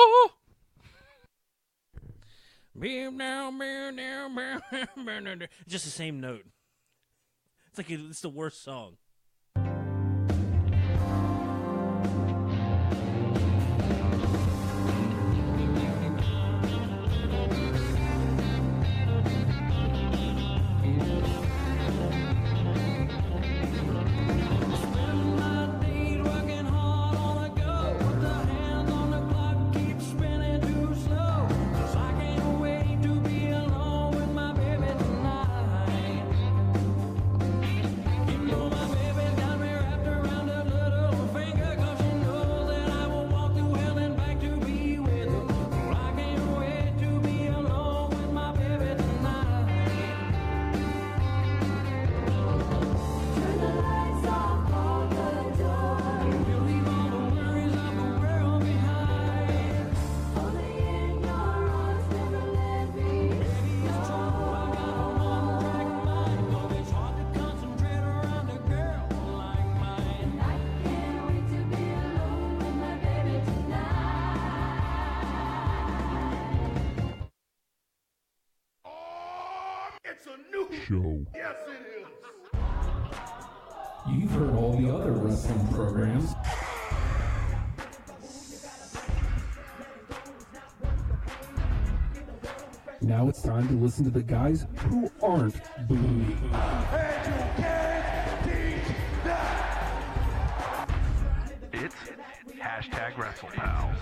Oh! Just the same note. It's like it's the worst song. Show. Yes, it is. You've heard all the other wrestling programs. Now it's time to listen to the guys who aren't booty. And you can't teach that. It's hashtag WrestlePals.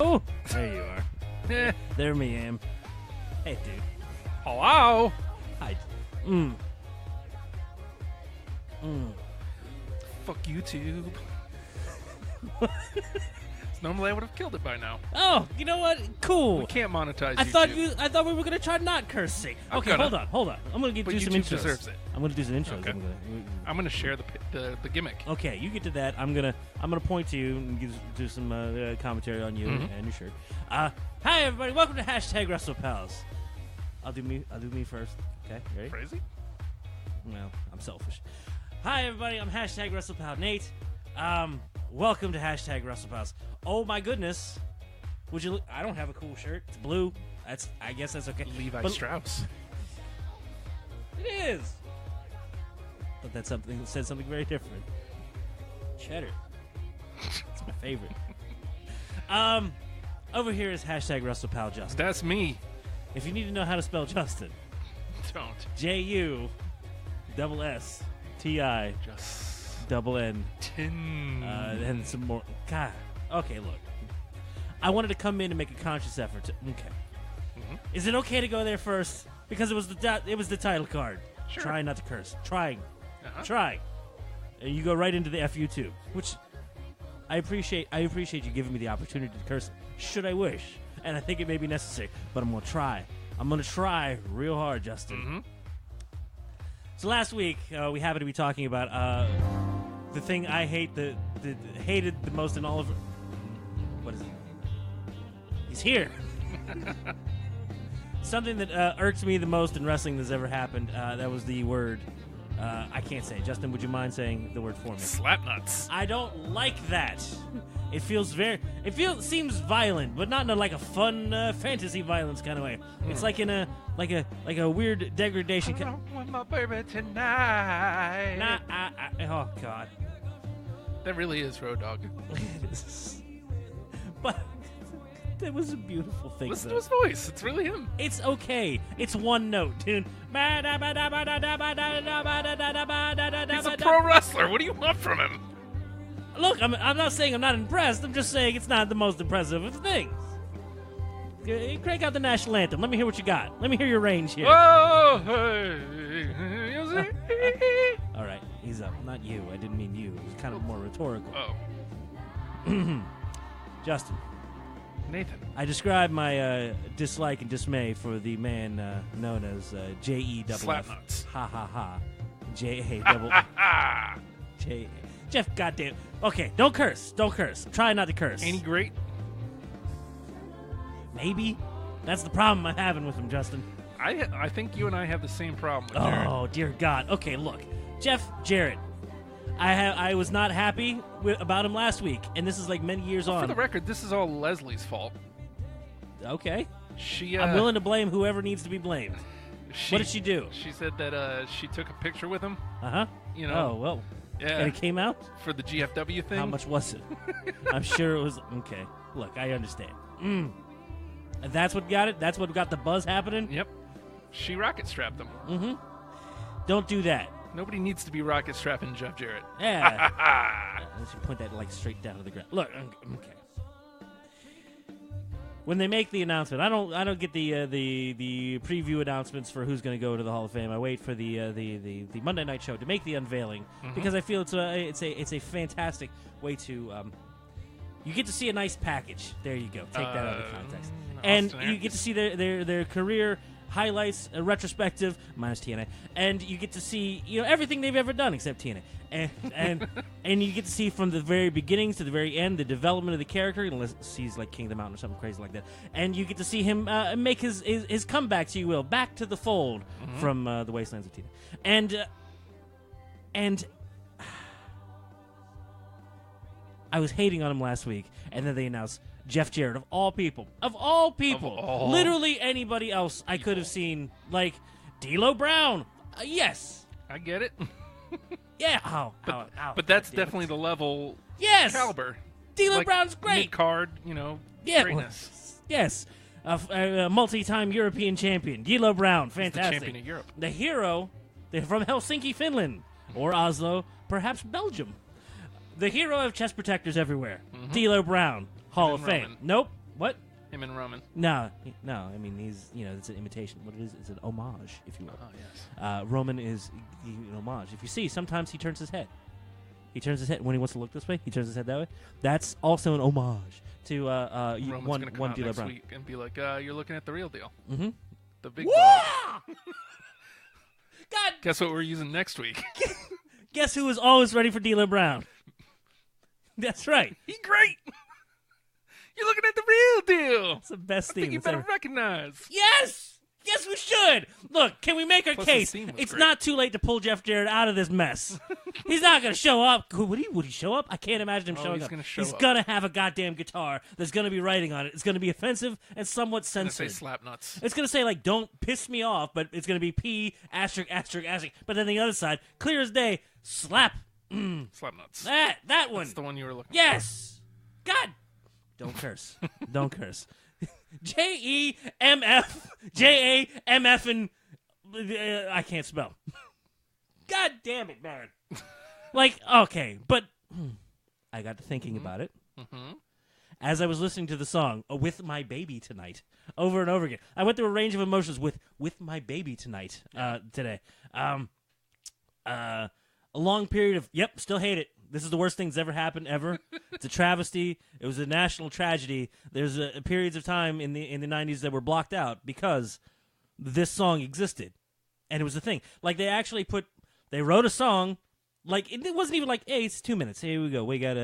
Oh, there you are. There me am. Hey, dude. Hello? Hi. Fuck YouTube. Normally I would have killed it by now. Oh, you know what? Cool. We can't monetize I YouTube. thought we were gonna try not cursing. Okay, hold on. I'm gonna But do some YouTube intros. deserves it. I'm gonna do some intros. Okay. I'm gonna share the gimmick. Okay, you get to that. I'm gonna point to you and do some commentary on you and your shirt. Hi everybody, welcome to hashtag WrestlePals. I'll do me first. Okay, ready? Crazy? Well, I'm selfish. Hi everybody, I'm hashtag WrestlePal Nate. Welcome to hashtag WrestlePals. Oh my goodness, would you? I don't have a cool shirt. It's blue. I guess that's okay. Levi But- Strauss. It is. But that said something very different. Cheddar. It's my favorite. Over here is hashtag WrestlePal Justin. That's me. If you need to know how to spell Justin, Don't. JUSSTI Just N and some more. God. Okay, look. I wanted to come in and make a conscious effort to. Okay. Is it okay to go there first? Because it was the title card. Sure. Trying not to curse. Trying. Uh-huh. Trying. And you go right into the FU too, which I appreciate. I appreciate you giving me the opportunity to curse, should I wish, and I think it may be necessary. But I'm gonna try. I'm gonna try real hard, Justin. So last week we happened to be talking about the thing I hated the most in all of. What is it? He's here. Something that irks me the most in wrestling that's ever happened. That was the word. I can't say it. Justin, would you mind saying the word for me? Slapnuts. I don't like that. It seems violent, but not in a fun fantasy violence kind of way. It's like in a weird degradation. I don't want my baby tonight. Oh God. That really is Road Dogg. But that was a beautiful thing. Listen though. to his voice. It's really him. It's okay. It's one note, dude. He's a pro wrestler. What do you want from him? Look, I'm not saying I'm not impressed. I'm just saying it's not the most impressive of things. Crank out the national anthem. Let me hear what you got. Let me hear your range here. Oh, hey, you see? All right, he's up. Not you. I didn't mean you. It was kind of more rhetorical. Oh. Justin, Nathan. I describe my dislike and dismay for the man known as J-E-double-F. Slapnuts. HAHAHA. J-A-double... J... Jeff, goddamn... Okay, don't curse. Don't curse. Try not to curse. Ain't he great? Maybe. That's the problem I'm having with him, Justin. I think you and I have the same problem with Jarrett. Oh, dear God. Okay, look. Jeff Jarrett. I was not happy about him last week, and this is like many years on. For the record, this is all Leslie's fault. Okay. She. I'm willing to blame whoever needs to be blamed. What did she do? She said that she took a picture with him. Uh-huh. You know. Oh, well. Yeah. And it came out? For the GFW thing. How much was it? I'm sure it was... Okay. Look, I understand. And that's what got it? That's what got the buzz happening? Yep. She rocket strapped him. Mm-hmm. Don't do that. Nobody needs to be rocket strapping Jeff Jarrett. Yeah. Let's point that like straight down to the ground. Look, okay. When they make the announcement, I don't get the preview announcements for who's going to go to the Hall of Fame. I wait for the Monday night show to make the unveiling because I feel it's a fantastic way to you get to see a nice package. There you go. Take that out of the context, and you get to see their career highlights, a retrospective minus TNA, and you get to see everything they've ever done except TNA, and you get to see from the very beginnings to the very end the development of the character, unless he's like King of the Mountain or something crazy like that, and you get to see him make his comeback, so you will, back to the fold from the wastelands of TNA, and I was hating on him last week, and then they announced Jeff Jarrett, of all people, literally anybody else I could have seen, like D'Lo Brown. Yes. I get it. Yeah. But that's definitely the level caliber. D'Lo Brown's great. Mid-card, greatness. Yes. A multi-time European champion. D'Lo Brown, fantastic. He's the champion of Europe. The hero, they're from Helsinki, Finland, or Oslo, perhaps Belgium. The hero of chest protectors everywhere. D'Lo Brown. Hall of Fame. Roman. Nope. What? Him and Roman. No. I mean, he's it's an imitation. What it is? It's an homage, if you will. Oh yes. Roman is an homage. If you see, sometimes he turns his head. He turns his head when he wants to look this way. He turns his head that way. That's also an homage to Roman's one gonna come out D'Lo next Brown. week and be like, "You're looking at the real deal." Mm-hmm. The big dog. God. Guess what we're using next week? Guess who was always ready for D'Lo Brown? That's right. He's great. You're looking at the real deal. It's the best I think theme. you better recognize. Yes! Yes, we should! Look, can we make our Plus case? his theme was It's great. not too late to pull Jeff Jarrett out of this mess. He's not going to show up. Would he show up? I can't imagine him showing he's up. gonna show He's up. going to have a goddamn guitar. There's going to be writing on it. It's going to be offensive and somewhat I'm gonna say censored. slap nuts. It's going to say, like, don't piss me off, but it's going to be P, asterisk, asterisk, asterisk. But then the other side, clear as day, slap. Slap nuts. That one. That's the one you were looking Yes! God! Don't curse. Don't curse. J-E-M-F, J-A-M-F, and I can't spell. God damn it, man. Like, okay, but I got to thinking about it. As I was listening to the song, With My Baby Tonight, over and over again. I went through a range of emotions with My Baby Tonight today. A long period of, still hate it. This is the worst thing that's ever happened, ever. It's a travesty. It was a national tragedy. There's periods of time in the 90s that were blocked out because this song existed. And it was a thing. Like, they wrote a song, like, it wasn't even like, hey, it's 2 minutes. Here we go. We got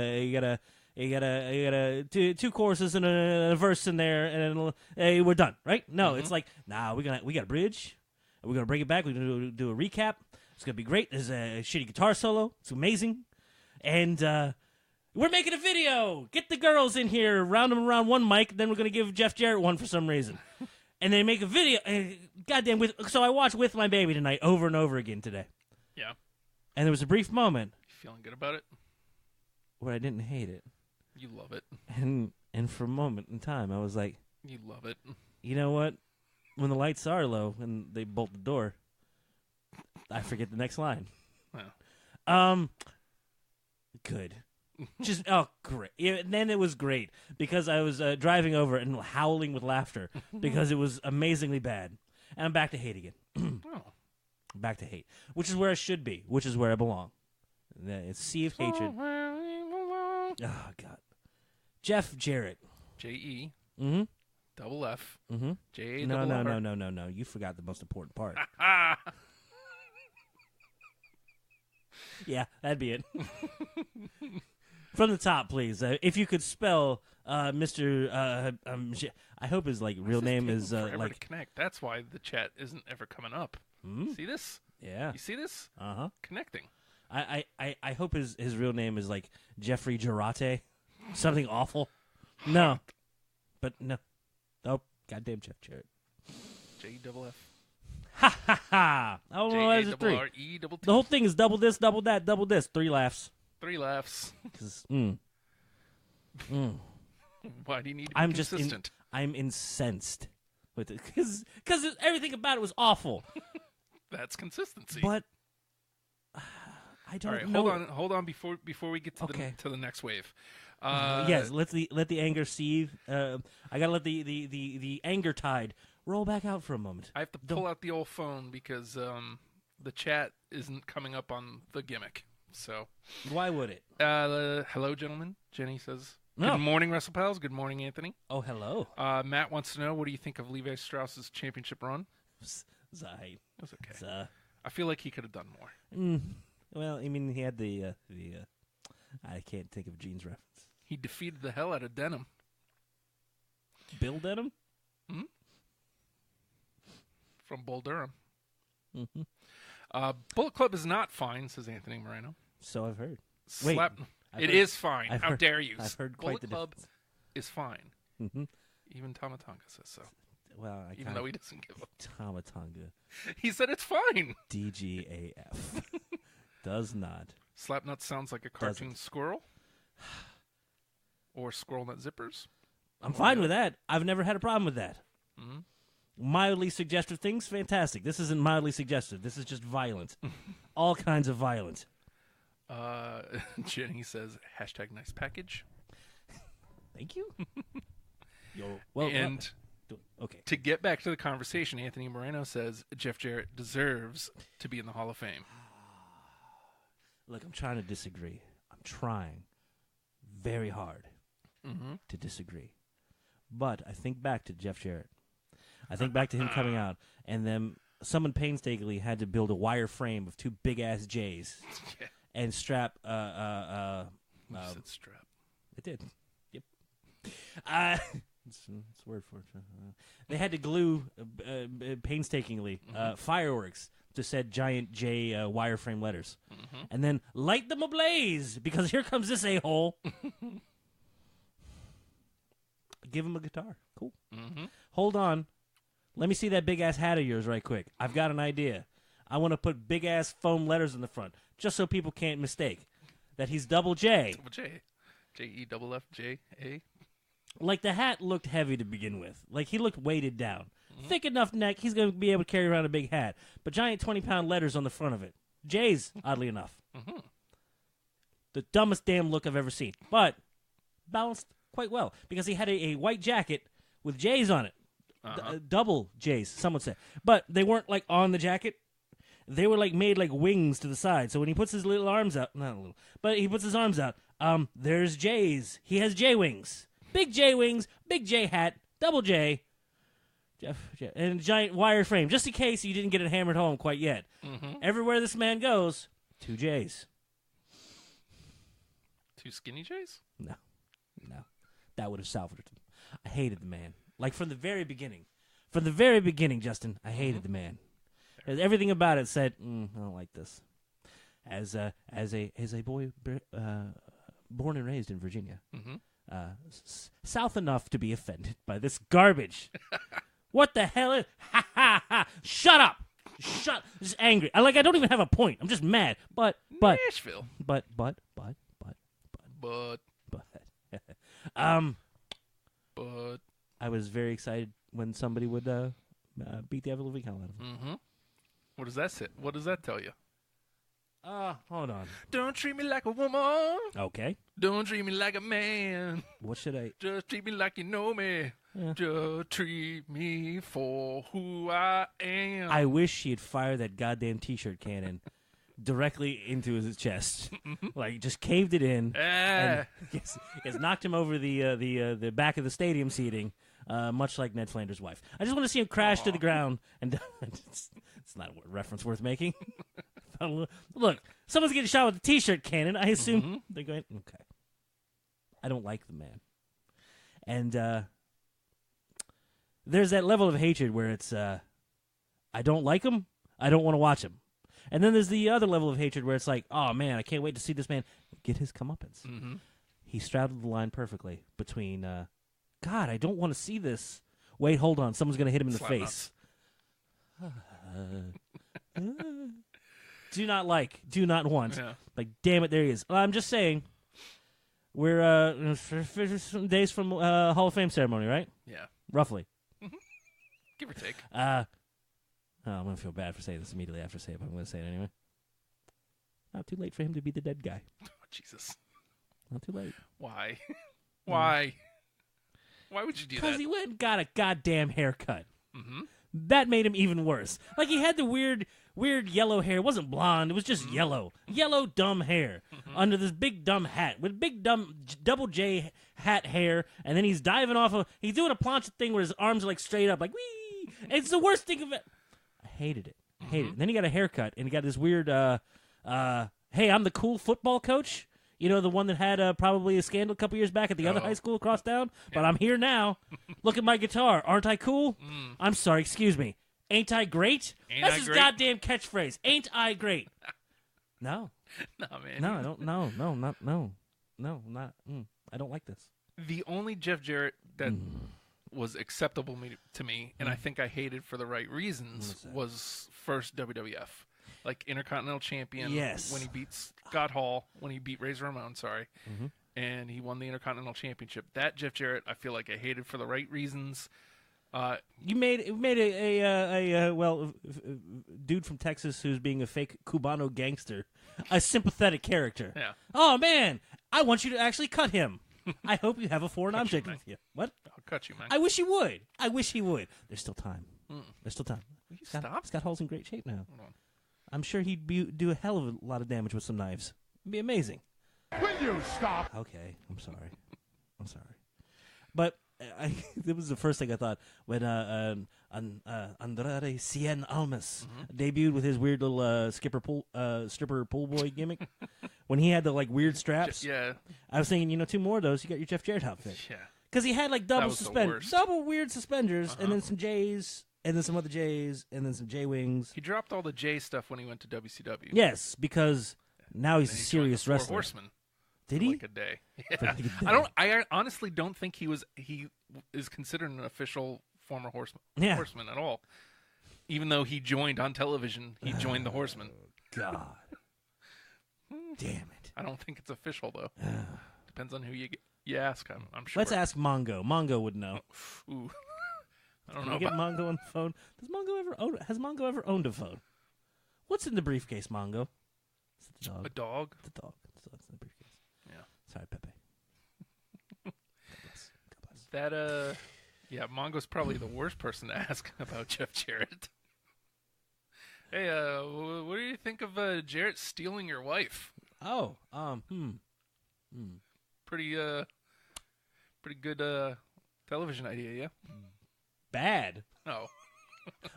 two choruses and a verse in there, and then, hey, we're done, right? No, it's like, nah, we got a bridge. We're going to bring it back. We're going to do a recap. It's going to be great. There's a shitty guitar solo. It's amazing. And we're making a video. Get the girls in here. Round them around one mic. Then we're going to give Jeff Jarrett one for some reason. And they make a video. Goddamn. So I watched With My Baby Tonight over and over again today. Yeah. And there was a brief moment. You feeling good about it? Where I didn't hate it. You love it. And for a moment in time, I was like, You love it. you know what? When the lights are low and they bolt the door, I forget the next line. Wow. Good. Just, great. Yeah, and then it was great because I was driving over and howling with laughter because it was amazingly bad. And I'm back to hate again. Oh. Back to hate. Which is where I should be. Which is where I belong. It's sea of hatred. Oh, God. Jeff Jarrett. J-E. Mm-hmm. Double F. Mm-hmm. J. No. You forgot the most important part. Ah. Yeah, that'd be it. From the top, please. If you could spell Mr. I hope his real name is Forever to connect. That's why the chat isn't ever coming up. See this? Yeah. You see this? Uh-huh. Connecting. I hope his real name is Jeffrey Jarrett. Something awful. No. But no. Oh, goddamn Jeff Jarrett. J double F. Ha ha ha. Oh, well, that was a 3. R-E double T. The whole thing is double this, double that, double this. 3 laughs. 3 laughs. Why do you need to be consistent? I'm incensed with it because everything about it was awful. That's consistency. But I don't All right, know. hold on before we get to the next wave. Yes, let the anger seethe. I gotta let the anger tide roll back out for a moment. I have to pull out the old phone because the chat isn't coming up on the gimmick. So why would it? Hello, gentlemen. Jenny says, "Good morning, WrestlePals. Good morning, Anthony." Oh, hello. Matt wants to know, what do you think of Levi Strauss's championship run? Zai. It was okay. I feel like he could have done more. Well, I mean, he had the I can't think of Gene's reference. He defeated the hell out of Denim. Bill Denham? From Bull Durham. Bullet Club is not fine, says Anthony Moreno. So I've heard. It is fine. How dare you? I've heard Bullet quite the Club difference. is fine. Even Tamatonga says so. Well, even though he doesn't give up. Tamatonga. He said it's fine. DGAF. Does not. Slapnut sounds like a cartoon squirrel. Or squirrel nut zippers. I'm fine with that. I've never had a problem with that. Mildly suggestive things, fantastic. This isn't mildly suggestive. This is just violent. All kinds of violent. Jenny says, # nice package. Thank you. Okay. To get back to the conversation, Anthony Moreno says Jeff Jarrett deserves to be in the Hall of Fame. Look, I'm trying to disagree. I'm trying very hard to disagree. But I think back to Jeff Jarrett. I think back to him coming out, and then someone painstakingly had to build a wire frame of 2 big-ass J's and strap... said strap. It did. Yep. It's a word for it. They had to glue painstakingly fireworks to said giant J wireframe letters, and then light them ablaze because here comes this a-hole. Give him a guitar. Cool. Hold on. Let me see that big ass hat of yours right quick. I've got an idea. I want to put big ass foam letters in the front just so people can't mistake that he's double J. Double J. JEFFJ. Like, the hat looked heavy to begin with. Like, he looked weighted down. Thick enough neck, he's going to be able to carry around a big hat. But giant 20-pound letters on the front of it. J's, oddly enough. The dumbest damn look I've ever seen. But balanced quite well. Because he had a white jacket with J's on it. Double J's, some would say. But they weren't, on the jacket. They were, made like wings to the side. So when he puts his little arms out, not a little, but he puts his arms out, there's J's. He has J wings. Big J wings, big J hat, double J, and a giant wire frame, just in case you didn't get it hammered home quite yet. Everywhere this man goes, 2 J's. 2 skinny J's? No. That would have salvaged him. I hated the man. From the very beginning. From the very beginning, Justin, I hated the man. Everything about it said, I don't like this. As a boy born and raised in Virginia, south enough to be offended by this garbage. What the hell is... Ha, ha, ha. Shut up. Just angry. I don't even have a point. I'm just mad. But... Nashville. But... But... I was very excited when somebody would beat the ever-living hell out of him. What does that say? What does that tell you? Hold on. Don't treat me like a woman. Okay. Don't treat me like a man. What should I... Just treat me like you know me. Yeah. Just treat me for who I am. I wish she'd fire that goddamn T-shirt cannon directly into his chest, like just caved it in. And it's knocked him over the back of the stadium seating, much like Ned Flanders' wife. I just want to see him crash to the ground, and it's not a reference worth making. Look, someone's getting shot with a T-shirt cannon. I assume they're going. Okay, I don't like the man, and there's that level of hatred where it's I don't like him, I don't want to watch him. And then there's the other level of hatred where it's like, oh, man, I can't wait to see this man get his comeuppance. He straddled the line perfectly between, God, I don't want to see this. Wait, hold on. Someone's going to hit him in the face. Do not like, do not want. Yeah. Like, damn it, there he is. I'm just saying, we're for some days from Hall of Fame ceremony, right? Yeah. Roughly. Give or take. I'm going to feel bad for saying this immediately after I say it, but I'm going to say it anyway. Not too late for him to be the dead guy. Oh, Jesus. Not too late. Why? Why? Why would you do that? Because he went and got a goddamn haircut. That made him even worse. Like, he had the weird yellow hair. It wasn't blonde. It was just yellow. Yellow, dumb hair under this big, dumb hat with big, dumb double J hat hair. And then he's diving off of... He's doing a plancha thing where his arms are, like, straight up. Like, wee! It's the worst thing of it. I hated it. And then he got a haircut, and he got this weird, hey, I'm the cool football coach. You know, the one that had probably a scandal a couple years back at the other high school across town? But I'm here now. Look at my guitar. Aren't I cool? I'm sorry, excuse me. Ain't I great? That's his goddamn catchphrase. Ain't I great? No. No, man. No, I don't. No, not. I don't like this. The only Jeff Jarrett that was acceptable to me, and I think I hated for the right reasons, was first WWF. Like Intercontinental Champion when he beat Scott Hall, when he beat Razor Ramon, and he won the Intercontinental Championship. That Jeff Jarrett, I feel like I hated for the right reasons. You made a dude from Texas who's being a fake Cubano gangster, a sympathetic character. Yeah. Oh man, I want you to actually cut him. I hope you have a foreign object with you. What? I'll cut you, man. I wish he would. I wish he would. There's still time. There's still time. Will you stop? Scott Hall's in great shape now. Hold on. I'm sure he'd do a hell of a lot of damage with some knives. It'd be amazing. Will you stop? Okay, I'm sorry. But it was the first thing I thought when Andrade Cien Almas debuted with his weird little stripper pool boy gimmick. When he had the like weird straps. Yeah. I was thinking, 2 more of those, you got your Jeff Jarrett outfit. Yeah. Because he had like double weird suspenders, and then some J's, and then some other J's, and then some J wings. He dropped all the J stuff when he went to WCW. Yes, because now he's a serious wrestler. Horseman. Did he? Like a day. Yeah. I honestly don't think he is considered an official former horseman at all. Even though he joined on television, he joined the Horsemen. God. Damn it. I don't think it's official though. Depends on who you ask. I'm sure. Let's ask Mongo. Mongo would know. Ooh. I don't Can know. we get Mongo on the phone? Has Mongo ever owned a phone? What's in the briefcase, Mongo? Is it the dog? A dog? The dog. The dog's in the briefcase. Yeah. Sorry, Pepe. God bless. That yeah, Mongo's probably the worst person to ask about Jeff Jarrett. Hey, what do you think of Jarrett stealing your wife? Oh, Pretty good television idea, yeah? Bad. Oh.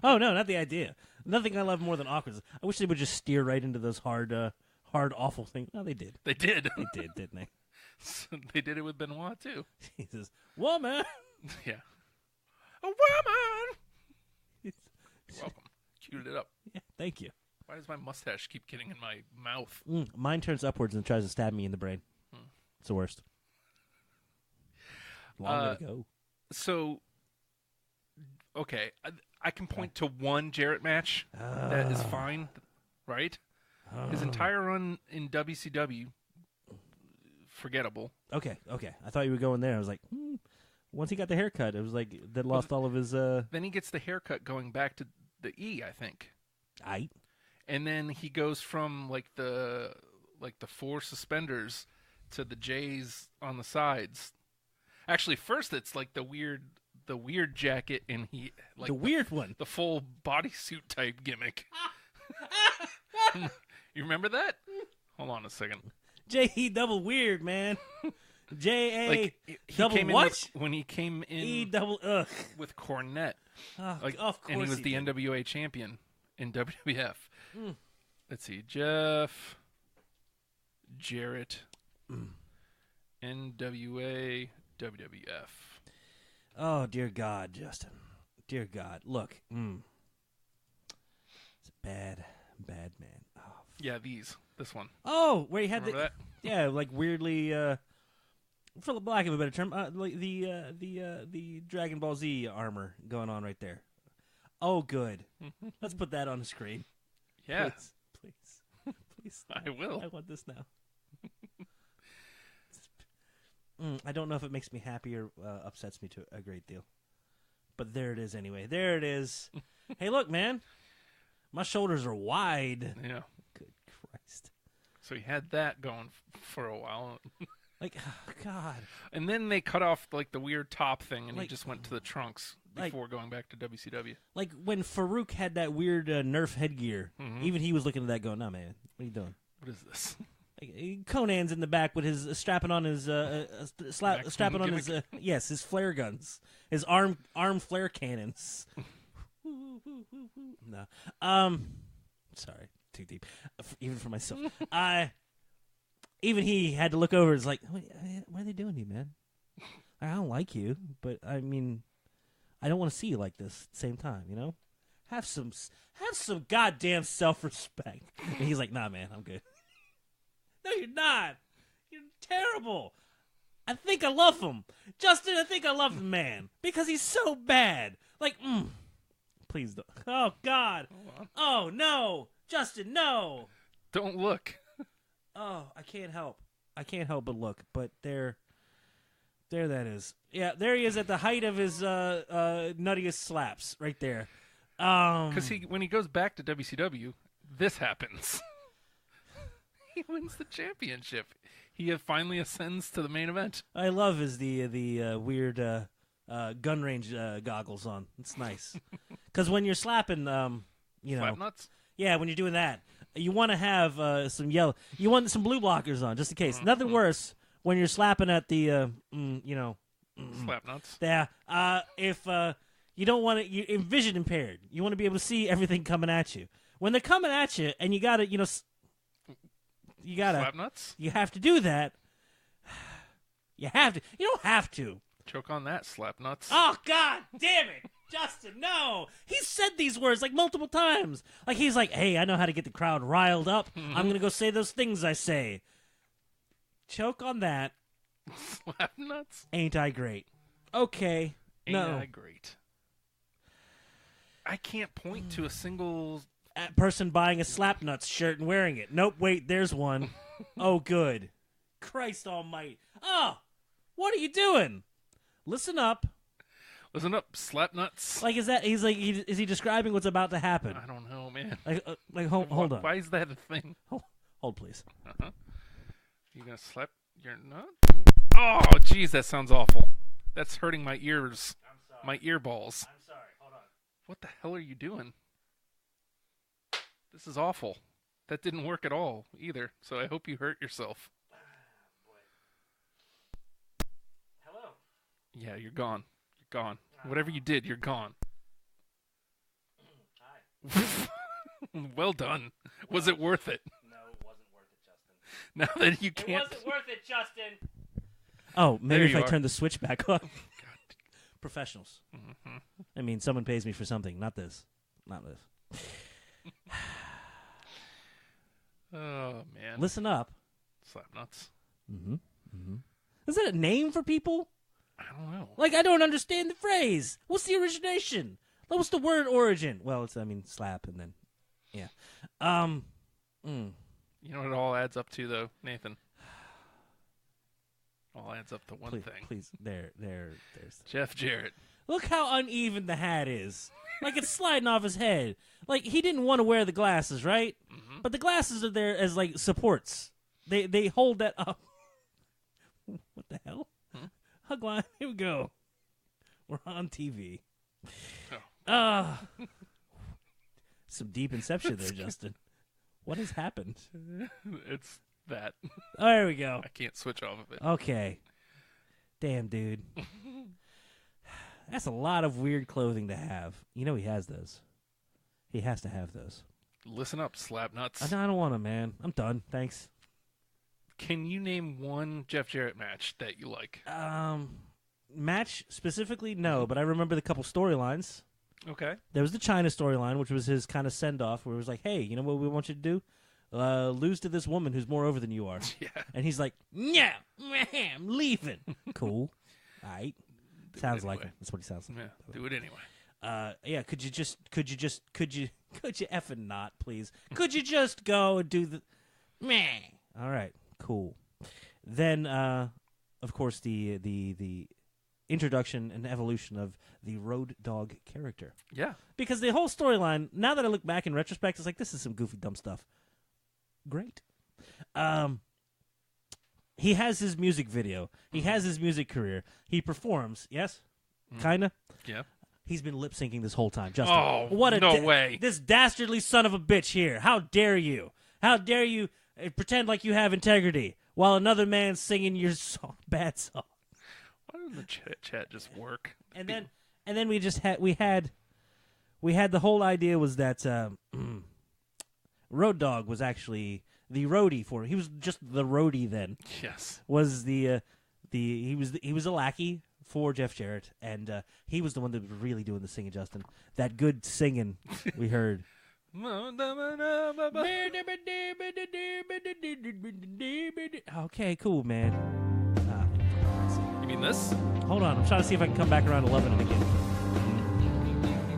Oh, no, not the idea. Nothing I love more than awkward. I wish they would just steer right into those hard, awful things. No, they did. They did. They did, didn't they? So they did it with Benoit, too. Jesus. Woman! Yeah. A woman! You're welcome. Cued it up. Yeah, thank you. Why does my mustache keep getting in my mouth? Mine turns upwards and tries to stab me in the brain. It's the worst. Long way to go. So, okay, I can point to one Jarrett match that is fine, right? His entire run in WCW, forgettable. Okay. I thought you were going there. I was like, once he got the haircut, it was like that lost all of his. Then he gets the haircut going back to the E, I think. And then he goes from like the 4 suspenders to the J's on the sides. Actually, first it's like the weird jacket, and he like the weird one, the full bodysuit type gimmick. You remember that? Hold on a second. J.E. double weird, man. J.A. Like he double came what? in when he came in E double ugh. with Cornette. Of course and he was the did. NWA champion in WWF. Let's see, Jeff Jarrett, NWA, WWF. Oh dear God, Justin. Dear God, look. It's a bad man. Oh, Yeah, this one. oh where he had Remember the that? like weirdly, for the lack of a better term, like the Dragon Ball Z armor going on right there. Oh, good. Let's put that on the screen. Yeah, Please. I will. I want this now. I don't know if it makes me happy or upsets me to a great deal. But there it is anyway. There it is. Hey, look, man. My shoulders are wide. Yeah. Good Christ. So he had that going for a while. Like, oh, God. And then they cut off like the weird top thing, and he Like- just went to the trunks like- before going back to WCW. Like when Farouk had that weird Nerf headgear, even he was looking at that going, "No, man, what are you doing?" What is this? Like, Conan's in the back with his strapping on his strapping on his his flare guns, his arm flare cannons. No, sorry, too deep, even for myself. Even he had to look over. It's like, what are they doing to you, man? I don't like you, but I mean, I don't want to see you like this at the same time. You know, have some goddamn self-respect. And he's like, nah, man, I'm good. No, you're not. You're terrible. I think I love him. Justin, I think I love the man. Because he's so bad. Like, please don't. Oh, God. Oh, no. Justin, no. Don't look. Oh, I can't help. I can't help but look. But there that is. Yeah, there he is at the height of his nuttiest slaps right there. Because when he goes back to WCW, this happens. He wins the championship. He finally ascends to the main event. I love the weird gun range goggles on. It's nice. Because when you're slapping, Slap nuts? yeah, when you're doing that, you want to have some yellow. You want some blue blockers on, just in case. Nothing worse when you're slapping at the, Slap nuts? Yeah. If you don't want to, you're vision impaired. You want to be able to see everything coming at you. When they're coming at you, and you gotta, Slap nuts? you have to do that. You have to. You don't have to. Choke on that, slap nuts. Oh, God damn it. Justin, no. He's said these words like multiple times. Like he's like, hey, I know how to get the crowd riled up. I'm going to go say those things I say. Choke on that. Slap nuts? Ain't I great? Okay. Ain't no. I great? I can't point to a single... Person buying a Slapnuts shirt and wearing it. Nope, wait, there's one. Oh, good. Christ almighty. Oh, what are you doing? Listen up. Listen up, slap nuts. Like, is he describing what's about to happen? I don't know, man. Like hold on. Why is that a thing? Hold, please. You gonna slap your nut? Oh, jeez, that sounds awful. That's hurting my ears. I'm sorry. My ear balls. I'm sorry. Hold on. What the hell are you doing? This is awful. That didn't work at all either, so I hope you hurt yourself. Hello. Yeah, you're gone. You're gone. Whatever you did, you're gone. Hi. Well done. Was it worth it? No, it wasn't worth it, Justin. Now that you can't... It wasn't worth it, Justin. Oh, maybe There if you I are. turn the switch back on. Professionals. I mean, someone pays me for something. Not this. Not this. Oh, man. Listen up. Slap nuts. Is that a name for people? I don't know. Like, I don't understand the phrase. What's the origination? What's the word origin? Well, it's, slap and then, yeah. You know what it all adds up to, though, Nathan? All adds up to one thing. Please, there's. Jeff Jarrett. Look how uneven the hat is. Like, it's sliding off his head. Like, he didn't want to wear the glasses, right? Mm-hmm. But the glasses are there as, like, supports. They hold that up. What the hell? Hug line. Here we go. We're on TV. Some deep inception there, Justin. What has happened? It's that. Oh, there we go. I can't switch off of it. Okay. Damn, dude. That's a lot of weird clothing to have. You know he has those. He has to have those. Listen up, slap nuts. I don't want them, man. I'm done. Thanks. Can you name one Jeff Jarrett match that you like? Match specifically, no, but I remember the couple storylines. Okay. There was the China storyline, which was his kind of send-off, where it was like, hey, you know what we want you to do? Lose to this woman who's more over than you are. Yeah. And he's like, yeah, I'm leaving. Cool. All right. Sounds like him. That's what he sounds like. Yeah, do it anyway. Yeah, could you effing not, please? Could you just go and do the meh? All right, cool. Then, of course, the introduction and evolution of the Road Dogg character. Yeah. Because the whole storyline, now that I look back in retrospect, it's like, this is some goofy, dumb stuff. Great. He has his music video. He has his music career. He performs, yes? Kinda? Yeah. He's been lip syncing this whole time. Justin, Oh, what a no way. This dastardly son of a bitch here. How dare you? How dare you pretend like you have integrity while another man's singing your bad song? Why doesn't the chat just work? And then we just had the whole idea was that Road Dogg was actually the roadie for him. He was just the roadie then. Yes. Was he was a lackey for Jeff Jarrett, and he was the one that was really doing the singing, Justin. That good singing we heard. Okay, cool, man. You mean this? Hold on, I'm trying to see if I can come back around to loving it again.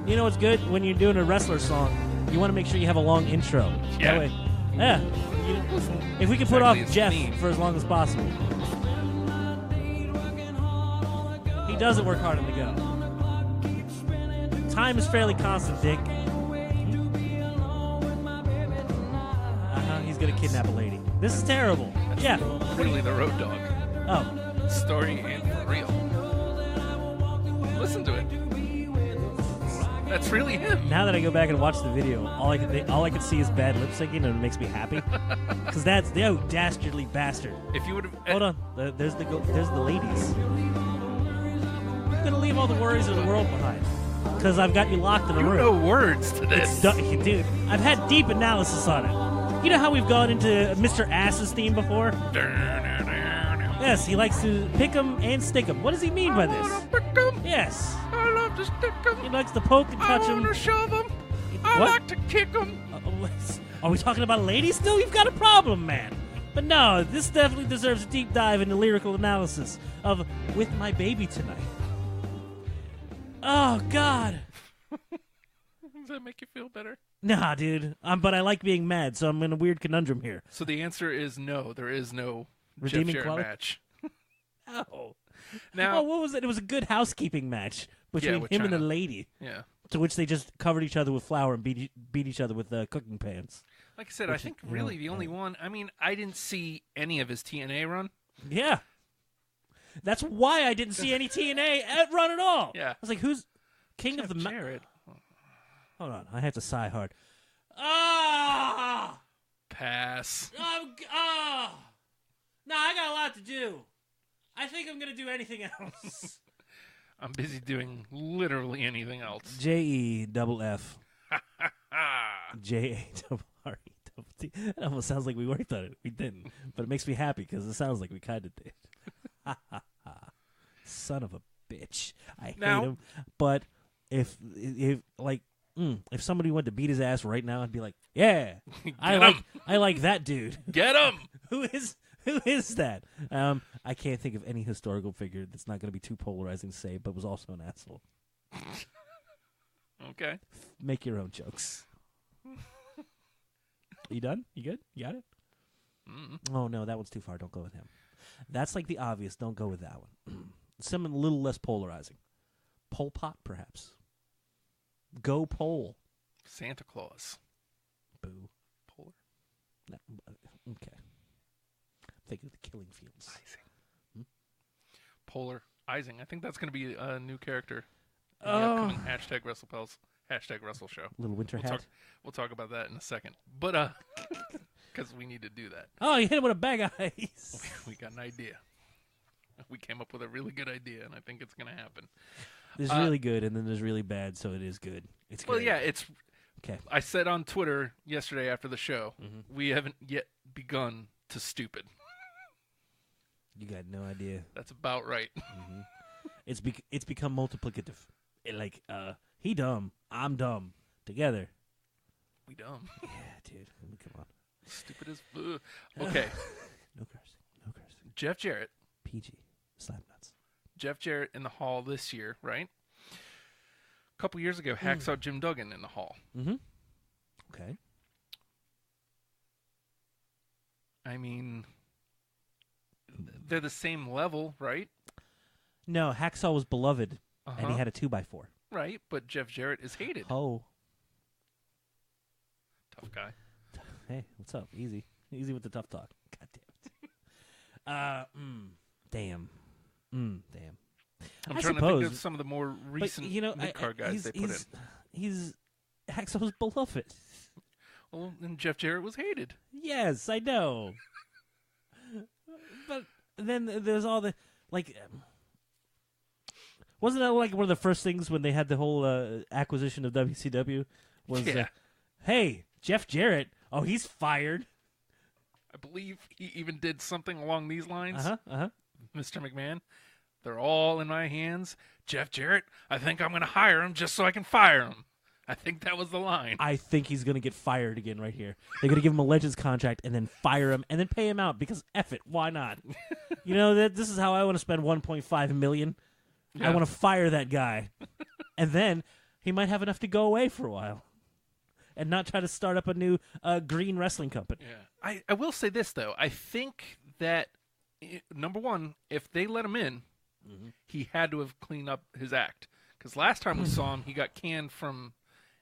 You know what's good? When you're doing a wrestler song, you want to make sure you have a long intro. Yeah. That way, yeah. If we can put off Exactly, Jeff it's me. for as long as possible. He doesn't work hard on the go. Time is fairly constant, Dick. He's going to kidnap a lady. This is terrible. Yeah. Really the Road Dogg. Oh. Story and for real. Listen to it. That's really him. Now that I go back and watch the video, all I can see is bad lip syncing, and it makes me happy. Because that's the dastardly bastard. If you would have... Hold on. There's the ladies. I'm going to leave all the worries of the world behind. Because I've got you locked in a You room. know words to this. Dude, I've had deep analysis on it. You know how we've gone into Mr. Ass's theme before? Yes, he likes to pick 'em and stick 'em. What does he mean by this? Yes. I love to stick 'em. He likes to poke and touch I 'em. want to shove 'em. I What? like to kick 'em. Are we talking about ladies still? You've got a problem, man. But no, this definitely deserves a deep dive into lyrical analysis of With My Baby Tonight. Oh, God. Does that make you feel better? Nah, dude. But I like being mad, so I'm in a weird conundrum here. So the answer is no. There is no Redeeming Jeff Jarrett quality? match. Oh. Now, what was it? It was a good housekeeping match between with him and a China. lady, yeah. to which they just covered each other with flour and beat each other with cooking pans. Like I said, I think really the only one. I mean, I didn't see any of his TNA run. Yeah. That's why I didn't see any TNA run at all. Yeah. I was like, who's King Jeff of the Jarrett. Hold on, I have to sigh hard. Ah! Pass. No, I got a lot to do. I think I'm going to do anything else. I'm busy doing literally anything else. JEFF. JARRETT. It almost sounds like we worked on it. We didn't. But it makes me happy because it sounds like we kind of did. Son of a bitch. I hate him. But if somebody went to beat his ass right now, I'd be like, yeah, I like that dude. Get him. Who is that? I can't think of any historical figure that's not going to be too polarizing to say, but was also an asshole. Okay. Make your own jokes. You done? You good? You got it? Oh, no, that one's too far. Don't go with him. That's like the obvious. Don't go with that one. Someone a little less polarizing. Pol Pot, perhaps. Go Pole. Santa Claus. Boo. Polar. No, okay. Think of the killing fields. Ising. Polar Ising. I think that's going to be a new character in the upcoming #WrestlePals #WrestleShow. Little winter hat. We'll talk about that in a second. But Because we need to do that. Oh, you hit him with a bag of ice. We got an idea. We came up with a really good idea, and I think it's going to happen. There's really good, and then there's really bad, so it is good. It's well, great. yeah, it's. Okay. I said on Twitter yesterday after the show, we haven't yet begun to stupid. You got no idea. That's about right. It's become multiplicative. He dumb, I'm dumb. Together. We dumb. Yeah, dude. Come on. Stupid as. Okay. No cursing. Jeff Jarrett. PG. Slap nuts. Jeff Jarrett in the Hall this year, right? A couple years ago, Hacksaw Jim Duggan in the Hall. Mm-hmm. Okay. I mean, they're the same level, right? No, Hacksaw was beloved, and he had a 2x4. Right, but Jeff Jarrett is hated. Oh. Tough guy. Hey, what's up? Easy with the tough talk. God damn it. Damn. I'm I trying suppose, to think of some of the more recent mid-card guys they put in. Hacksaw's beloved. Well, and Jeff Jarrett was hated. Yes, I know. But then there's all the, wasn't that like one of the first things when they had the whole acquisition of WCW? Was, hey, Jeff Jarrett, he's fired. I believe he even did something along these lines. Mr. McMahon, they're all in my hands. Jeff Jarrett, I think I'm going to hire him just so I can fire him. I think that was the line. I think he's going to get fired again right here. They're going to give him a Legends contract and then fire him and then pay him out because F it, why not? This is how I want to spend $1.5 million. Yeah. I want to fire that guy. And then he might have enough to go away for a while and not try to start up a new green wrestling company. Yeah. I will say this, though. I think that, number one, if they let him in, he had to have cleaned up his act. Because last time we saw him, he got canned from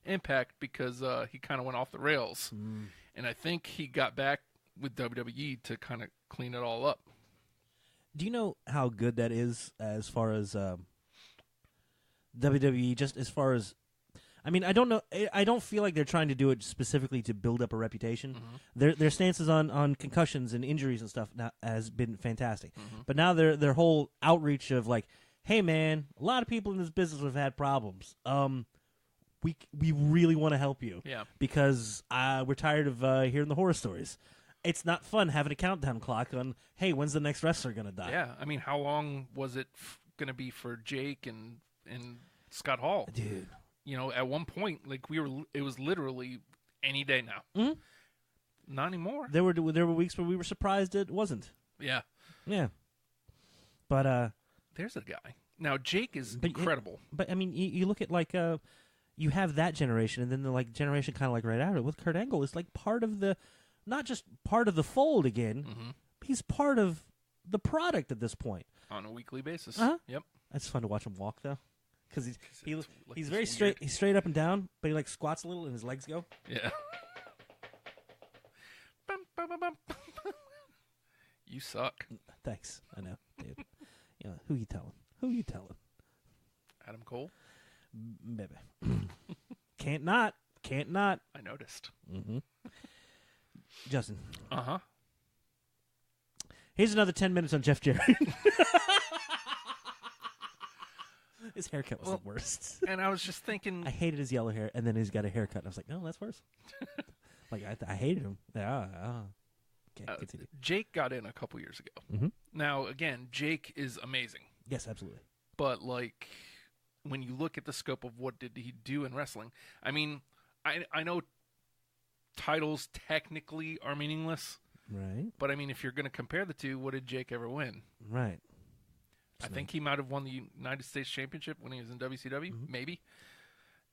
Impact because he kind of went off the rails. And I think he got back with WWE to kind of clean it all up. Do you know how good that is as far as WWE, just as far as, I mean, I don't know. I don't feel like they're trying to do it specifically to build up a reputation. Their stances on concussions and injuries and stuff has been fantastic. But now their whole outreach of hey man, a lot of people in this business have had problems. We really want to help you. Yeah. Because we're tired of hearing the horror stories. It's not fun having a countdown clock on, hey, when's the next wrestler going to die? Yeah. I mean, how long was it going to be for Jake and Scott Hall? Dude. At one point, it was literally any day now. Not anymore. There were weeks where we were surprised it wasn't. Yeah. Yeah. But there's a guy. Now, Jake is incredible. But I mean, you look at you have that generation, and then the generation kind of right after it with Kurt Angle is part of the, not just part of the fold again. He's part of the product at this point On a weekly basis. Yep. It's fun to watch him walk though, because he's very straight. He's straight up and down, but he squats a little and his legs go. Yeah. Bum, bum, bum, bum. You suck. Thanks. I know, dude. Who you telling? Adam Cole? Baby. Can't not. I noticed. Justin. Uh-huh. Here's another 10 minutes on Jeff Jarrett. His haircut was the worst. And I was just thinking... I hated his yellow hair, and then he's got a haircut, and I was like, no, that's worse. I hated him. Okay, continue. Jake got in a couple years ago. Now, again, Jake is amazing. Yes, absolutely. But, when you look at the scope of what did he do in wrestling, I mean, I know titles technically are meaningless. Right. But, I mean, if you're going to compare the two, what did Jake ever win? Right. I think he might have won the United States Championship when he was in WCW, maybe.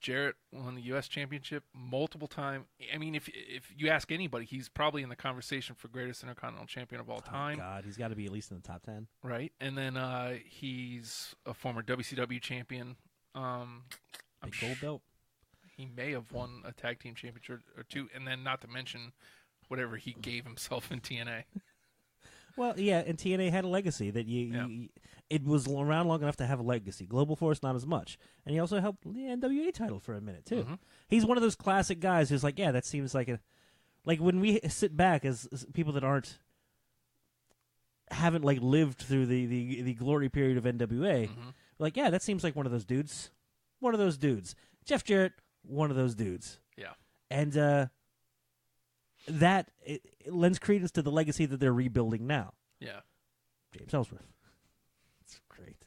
Jarrett won the U.S. Championship multiple times. I mean, if you ask anybody, he's probably in the conversation for greatest Intercontinental Champion of all time. Oh, God, he's got to be at least in the top 10. Right. And then he's a former WCW champion. Big gold belt. He may have won a tag team championship or two, and then not to mention whatever he gave himself in TNA. Well, yeah, and TNA had a legacy that it was around long enough to have a legacy. Global Force, not as much. And he also helped the NWA title for a minute, too. He's one of those classic guys who's that seems like a Like when we sit back as people that haven't like lived through the glory period of NWA, like, yeah, that seems like one of those dudes. One of those dudes. Jeff Jarrett, one of those dudes. Yeah. And that it lends credence to the legacy that they're rebuilding now. Yeah. James Ellsworth. It's great.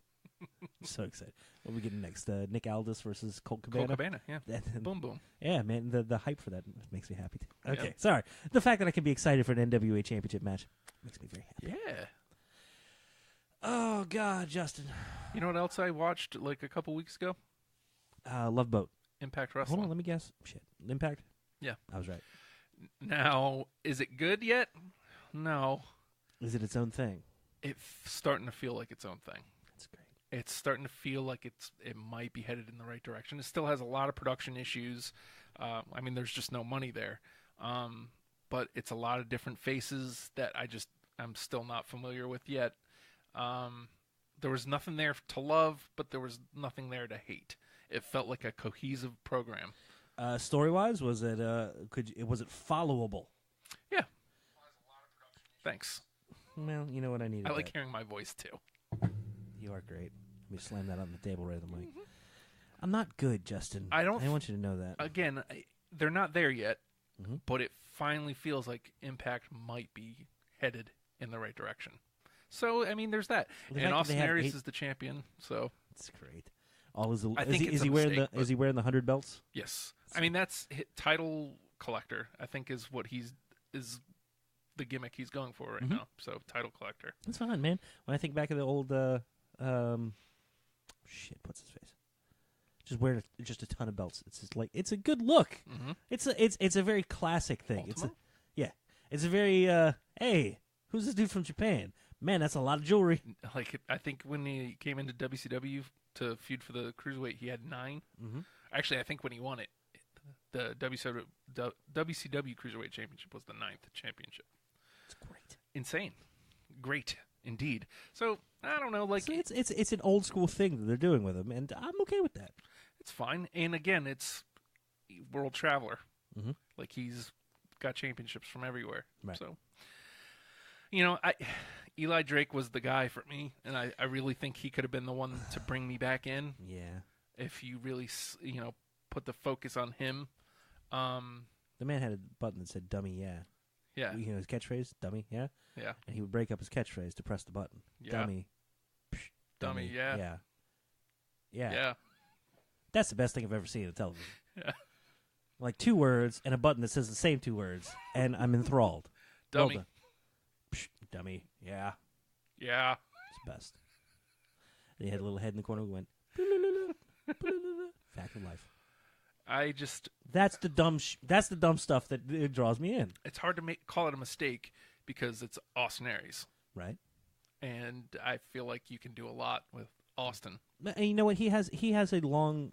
I'm so excited. What are we getting next? Nick Aldis versus Colt Cabana? Colt Cabana, yeah. Boom, boom. Yeah, man, the hype for that makes me happy. Okay, Yeah. sorry. The fact that I can be excited for an NWA championship match makes me very happy. Yeah. Oh, God, Justin. You know what else I watched like a couple weeks ago? Love Boat. Impact Wrestling. Hold on, let me guess. Shit. Impact? Yeah. I was right. Now, is it good yet? No. Is it its own thing? It's starting to feel like its own thing. That's great. It's starting to feel like it might be headed in the right direction. It still has a lot of production issues. I mean, there's just no money there. But it's a lot of different faces that I'm still not familiar with yet. There was nothing there to love, but there was nothing there to hate. It felt like a cohesive program. Story-wise, was it followable? Yeah. Thanks. Well, you know what I need. I like hearing my voice too. You are great. Let me slam that on the table right at the mic. I'm not good, Justin. I want you to know that. Again, they're not there yet, but it finally feels like Impact might be headed in the right direction. So, I mean, there's that. And Austin Aries is the champion, so it's great. Is he wearing the 100 belts? Yes. I mean, that's title collector, I think, is what is the gimmick he's going for right now. So, title collector. That's fine, man. When I think back of the old what's his face? Just wearing just a ton of belts. It's just like, it's a good look. It's a very classic thing. Ultimo? It's a very hey, who's this dude from Japan? Man, that's a lot of jewelry. Like, I think when he came into WCW to feud for the Cruiserweight, he had 9. Actually, I think when he won it, the WCW Cruiserweight Championship was the 9th championship. It's great. Insane. Great, indeed. So, I don't know, like... So it's an old school thing that they're doing with him, and I'm okay with that. It's fine. And again, it's World Traveler. Like, he's got championships from everywhere. Right. So, you know, Eli Drake was the guy for me, and I really think he could have been the one to bring me back in. Yeah. If you really, put the focus on him. The man had a button that said "dummy, yeah." Yeah. You know his catchphrase, "dummy, yeah." Yeah. And he would break up his catchphrase to press the button. Yeah. Dummy. Psh, Dummy, yeah. Yeah. Yeah. Yeah. That's the best thing I've ever seen on television. Yeah. Like 2 words and a button that says the same 2 words, and I'm enthralled. Dummy. Well Psh, dummy. Yeah. Yeah. It's the best. And he had a little head in the corner who went, fact of life. That's the dumb stuff that it draws me in. It's hard to call it a mistake because it's Austin Aries. Right. And I feel like you can do a lot with Austin. And you know what? He has a long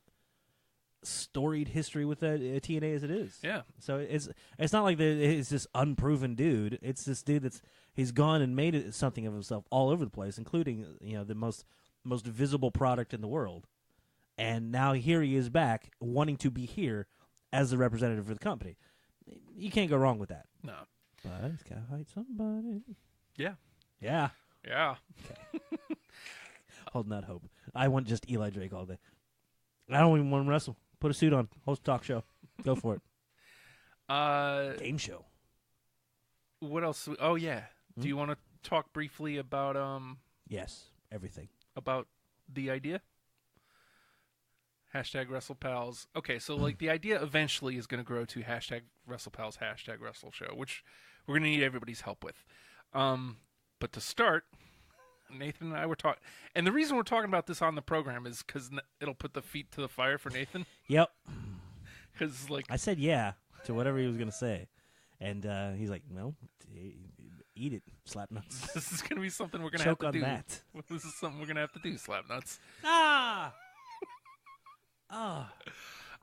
storied history with TNA as it is. Yeah. So it's not like it's this unproven dude. It's this dude he's gone and made something of himself all over the place, including the most visible product in the world. And now here he is back, wanting to be here as the representative for the company. You can't go wrong with that. No. But he's got to fight somebody. Yeah. Yeah. Yeah. Okay. Holding out hope. I want just Eli Drake all day. I don't even want to wrestle. Put a suit on. Host a talk show. Go for it. Game show. What else? Oh, yeah. Do you want to talk briefly about... Yes. Everything. About the idea? Hashtag WrestlePals. Okay, so like the idea eventually is going to grow to hashtag WrestlePals, hashtag WrestleShow, which we're going to need everybody's help with. But to start, Nathan and I were talking, and the reason we're talking about this on the program is because it'll put the feet to the fire for Nathan. Yep. Because like I said, yeah to whatever he was going to say, and he's like, "No, eat it, slap nuts." This is going to be something we're going to have to do. Choke on that. This is something we're going to have to do. Slap nuts. Ah.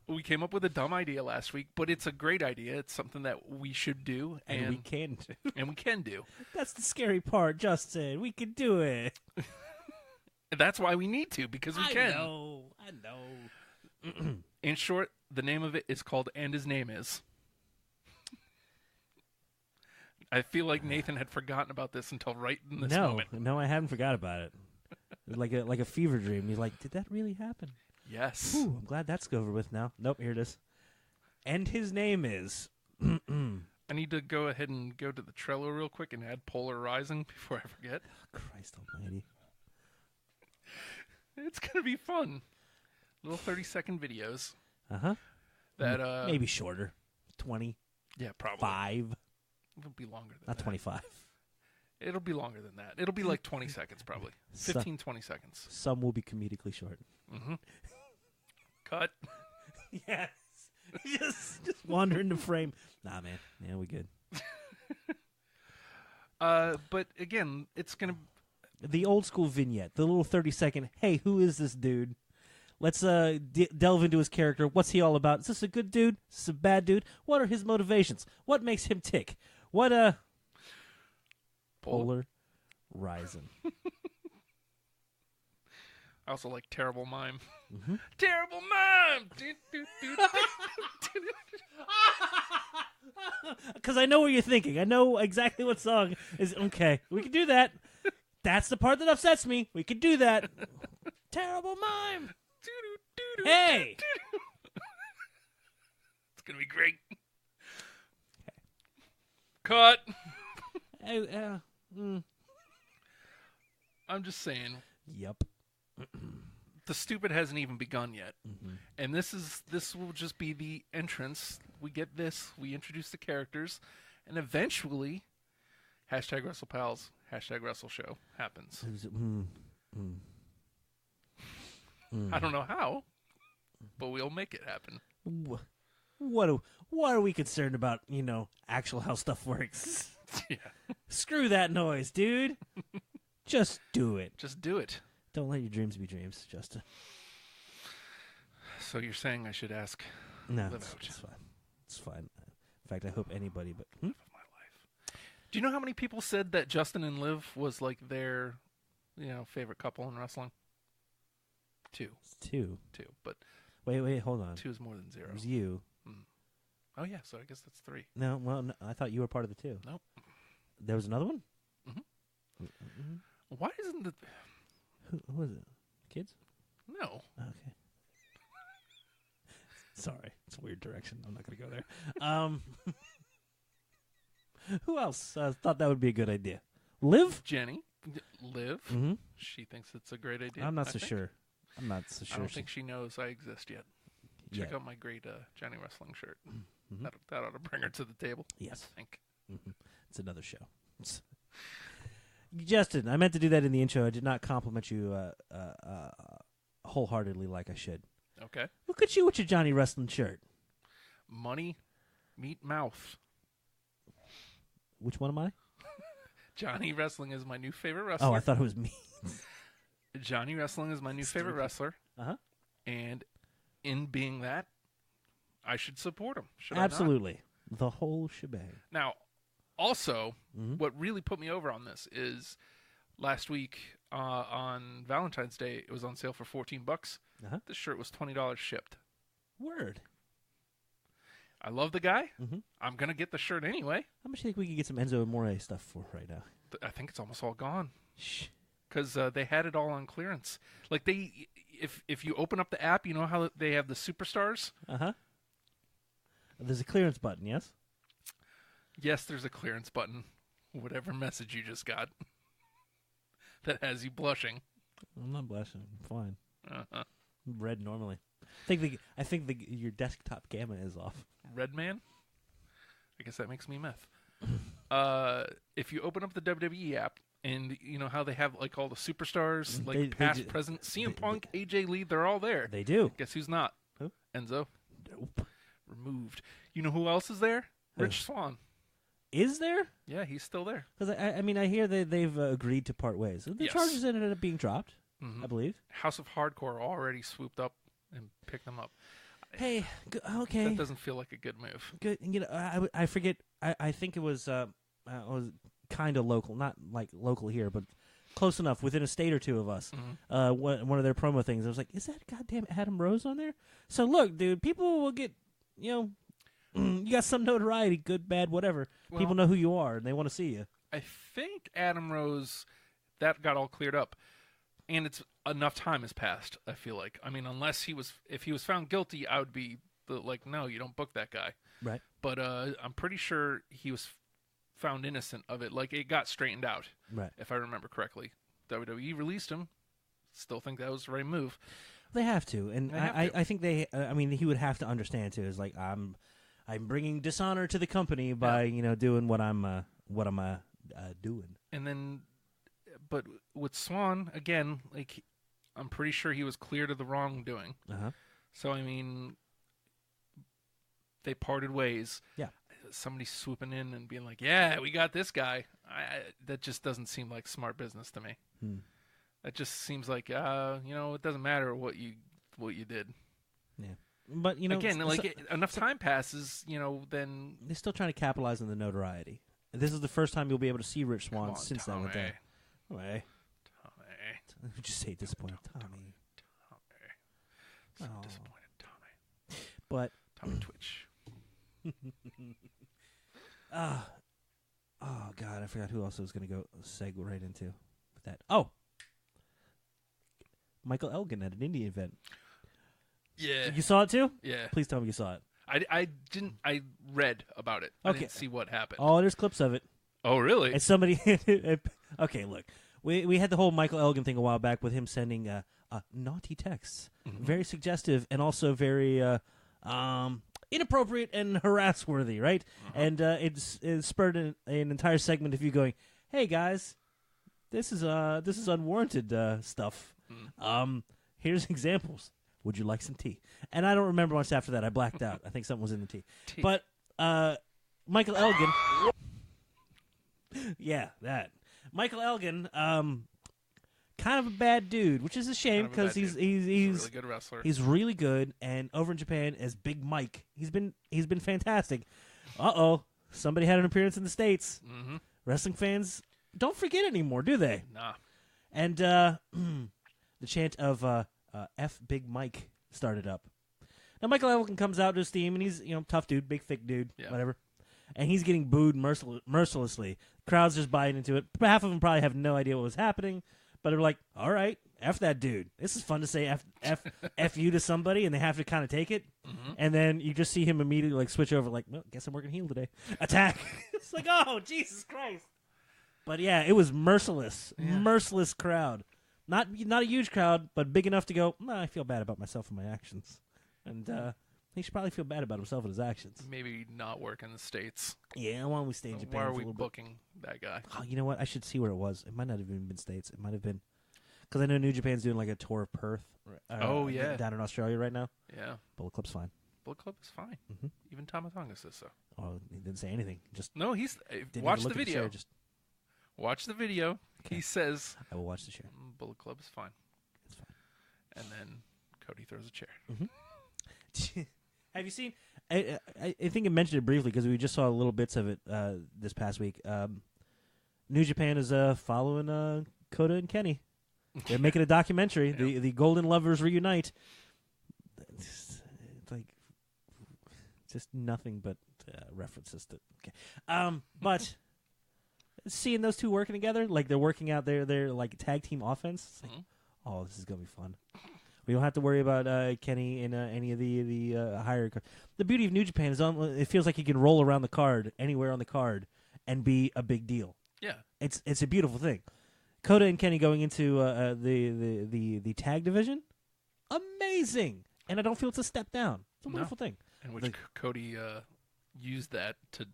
We came up with a dumb idea last week, but it's a great idea. It's something that we should do. And we can do. And we can do. That's the scary part, Justin. We can do it. That's why we need to, because we can. I know. In short, the name of it is called And His Name Is. I feel like Nathan had forgotten about this until right in this moment. No, I haven't forgot about it. Like a fever dream. He's like, did that really happen? Yes. Whew, I'm glad that's over with now. Nope, here it is. And his name is... I need to go ahead and go to the Trello real quick and add Polar Rising before I forget. Christ almighty. It's going to be fun. Little 30-second videos. Uh-huh. That maybe shorter. 20. Yeah, probably. 5. It'll be longer than Not that. 25. It'll be longer than that. It'll be like 20 seconds probably. 15, 20 seconds. Some will be comedically short. Mm-hmm. Cut. Yes. just wander into frame. Nah, man. Yeah, we good. But again, it's going to... The old school vignette. The little 30-second, hey, who is this dude? Let's delve into his character. What's he all about? Is this a good dude? Is this a bad dude? What are his motivations? What makes him tick? What, Polar Rising. I also like Terrible Mime. Mm-hmm. Terrible Mime! Because I know what you're thinking. I know exactly what song is. Okay, we can do that. That's the part that upsets me. We can do that. Terrible Mime. Hey! It's going to be great. Cut. I'm just saying. Yep. The stupid hasn't even begun yet. Mm-hmm. And this will just be the entrance. We get this. We introduce the characters. And eventually, hashtag WrestlePals, hashtag WrestleShow happens. I don't know how, but we'll make it happen. What are we concerned about, actual how stuff works? Yeah. Screw that noise, dude. Just do it. Just do it. Don't let your dreams be dreams, Justin. So you're saying I should ask No, Liv it's out? fine. It's fine. In fact, I hope anybody but... Liv of my life. Do you know how many people said that Justin and Liv was like their, favorite couple in wrestling? 2. It's 2. 2, but... Wait, hold on. 2 is more than 0. It was you. Oh, yeah, so I guess that's 3. No, I thought you were part of the 2. Nope. There was another one? Mm-hmm. Why isn't the... Who was it? Kids? No. Okay. Sorry. It's a weird direction. I'm not going to go there. Who else thought that would be a good idea? Liv? Jenny. Liv. Mm-hmm. She thinks it's a great idea. I'm not so sure. I don't think she knows I exist yet. Check out my great Johnny Wrestling shirt. Mm-hmm. That ought to bring her to the table. Yes. I think. Mm-hmm. It's another show. Justin, I meant to do that in the intro. I did not compliment you wholeheartedly like I should. Okay. Look at you with your Johnny Wrestling shirt. Money, meat, mouth. Which one am I? Johnny Wrestling is my new favorite wrestler. Oh, I thought it was me. Johnny Wrestling is my new favorite wrestler. Uh-huh. And in being that, I should support him. Should Absolutely. The whole shebang. I not? Now, also, what really put me over on this is last week on Valentine's Day, it was on sale for $14. Uh-huh. This shirt was $20 shipped. Word. I love the guy. Mm-hmm. I'm going to get the shirt anyway. How much do you think we could get some Enzo Amore stuff for right now? I think it's almost all gone. Shh. Because they had it all on clearance. Like if you open up the app, you know how they have the superstars? Uh-huh. There's a clearance button, yes? Yes, there's a clearance button. Whatever message you just got that has you blushing. I'm not blushing. I'm fine. Uh-huh. I'm red normally. I think your desktop gamma is off. Red man? I guess that makes me meth. If you open up the WWE app, and you know how they have like all the superstars, like past, present, CM Punk, AJ Lee, they're all there. They do. Guess who's not? Who? Enzo. Nope. Removed. You know who else is there? Who? Rich Swann. Is there? Yeah, he's still there. Because I hear they've agreed to part ways. The charges ended up being dropped, I believe. House of Hardcore already swooped up and picked them up. Hey, okay. That doesn't feel like a good move. Good. I forget. I think it was kind of local, not like local here, but close enough, within a state or two of us. One of their promo things, I was like, is that goddamn Adam Rose on there? So look, dude, people will get, you got some notoriety, good, bad, whatever. Well, people know who you are, and they want to see you. I think Adam Rose, that got all cleared up, and it's enough time has passed. I feel like, I mean, if he was found guilty, I would be like, no, you don't book that guy. Right. But I'm pretty sure he was found innocent of it. Like, it got straightened out. Right. If I remember correctly, WWE released him. Still think that was the right move. They have to, and I think they. I mean, he would have to understand too. Is like I'm bringing dishonor to the company by doing what I'm doing. And then, but with Swan again, like I'm pretty sure he was cleared of the wrongdoing. So I mean, they parted ways. Yeah. Somebody swooping in and being like, "Yeah, we got this guy." That just doesn't seem like smart business to me. That just seems like, it doesn't matter what you did. Yeah, but again, enough time passes, then they're still trying to capitalize on the notoriety. This is the first time you'll be able to see Rich Swann since that went down. Tommy. Who'd you say disappointed? Tommy. So disappointed, Tommy. But Tommy Twitch. Oh God, I forgot who else I was going to go segue right into with that. Oh, Michael Elgin at an indie event. Yeah. You saw it too? Yeah. Please tell me you saw it. I didn't. I read about it. Okay. I didn't see what happened. Oh, there's clips of it. Oh, really? And somebody. Okay, look. We had the whole Michael Elgin thing a while back with him sending naughty texts, very suggestive and also very inappropriate and harass-worthy, right? And it spurred an entire segment of you going, "Hey guys, this is unwarranted stuff. Here's examples. Would you like some tea?" And I don't remember much after that. I blacked out. I think something was in the tea. But Michael Elgin, yeah, that Michael Elgin, kind of a bad dude, which is a shame because he's a really good wrestler. He's really good, and over in Japan as Big Mike, he's been fantastic. Somebody had an appearance in the States. Wrestling fans don't forget anymore, do they? Nah. And the chant of F Big Mike started up. Now Michael Elgin comes out to his team, and he's tough dude, big thick dude, whatever. And he's getting booed mercilessly. The crowd's just buying into it. Half of them probably have no idea what was happening, but they're like, "All right, F that dude. This is fun to say F you to somebody," and they have to kind of take it. And then you just see him immediately like switch over, like, "Well, guess I'm working heel today." Attack. It's like, oh Jesus Christ! But yeah, it was merciless, merciless crowd. Not a huge crowd, but big enough to go, I feel bad about myself and my actions. And he should probably feel bad about himself and his actions. Maybe not work in the States. Yeah, why don't we stay in Japan? Why are for we a little booking that guy? Oh, you know what? I should see where it was. It might not have even been States. It might have been because I know New Japan's doing like a tour of Perth. Down in Australia right now. Yeah, Bullet Club's fine. Bullet Club is fine. Even Tamatonga says so. Oh, he didn't say anything. Just no. He's watch the video. Watch the video. Okay. He says, "I will watch the share." Bullet Club is fine. It's fine. And then Cody throws a chair. Have you seen? I think I mentioned it briefly because we just saw little bits of it this past week. New Japan is following Kota and Kenny. They're making a documentary. The Golden Lovers reunite. It's like just nothing but references to. Okay. But seeing those two working together, like they're working out their like tag team offense. It's like, oh, this is gonna be fun. We don't have to worry about Kenny in any of the higher. The beauty of New Japan is it feels like you can roll around the card anywhere on the card and be a big deal. Yeah, it's a beautiful thing. Kota and Kenny going into the tag division, amazing, and I don't feel it's a step down. It's a wonderful thing. And which Cody used that to,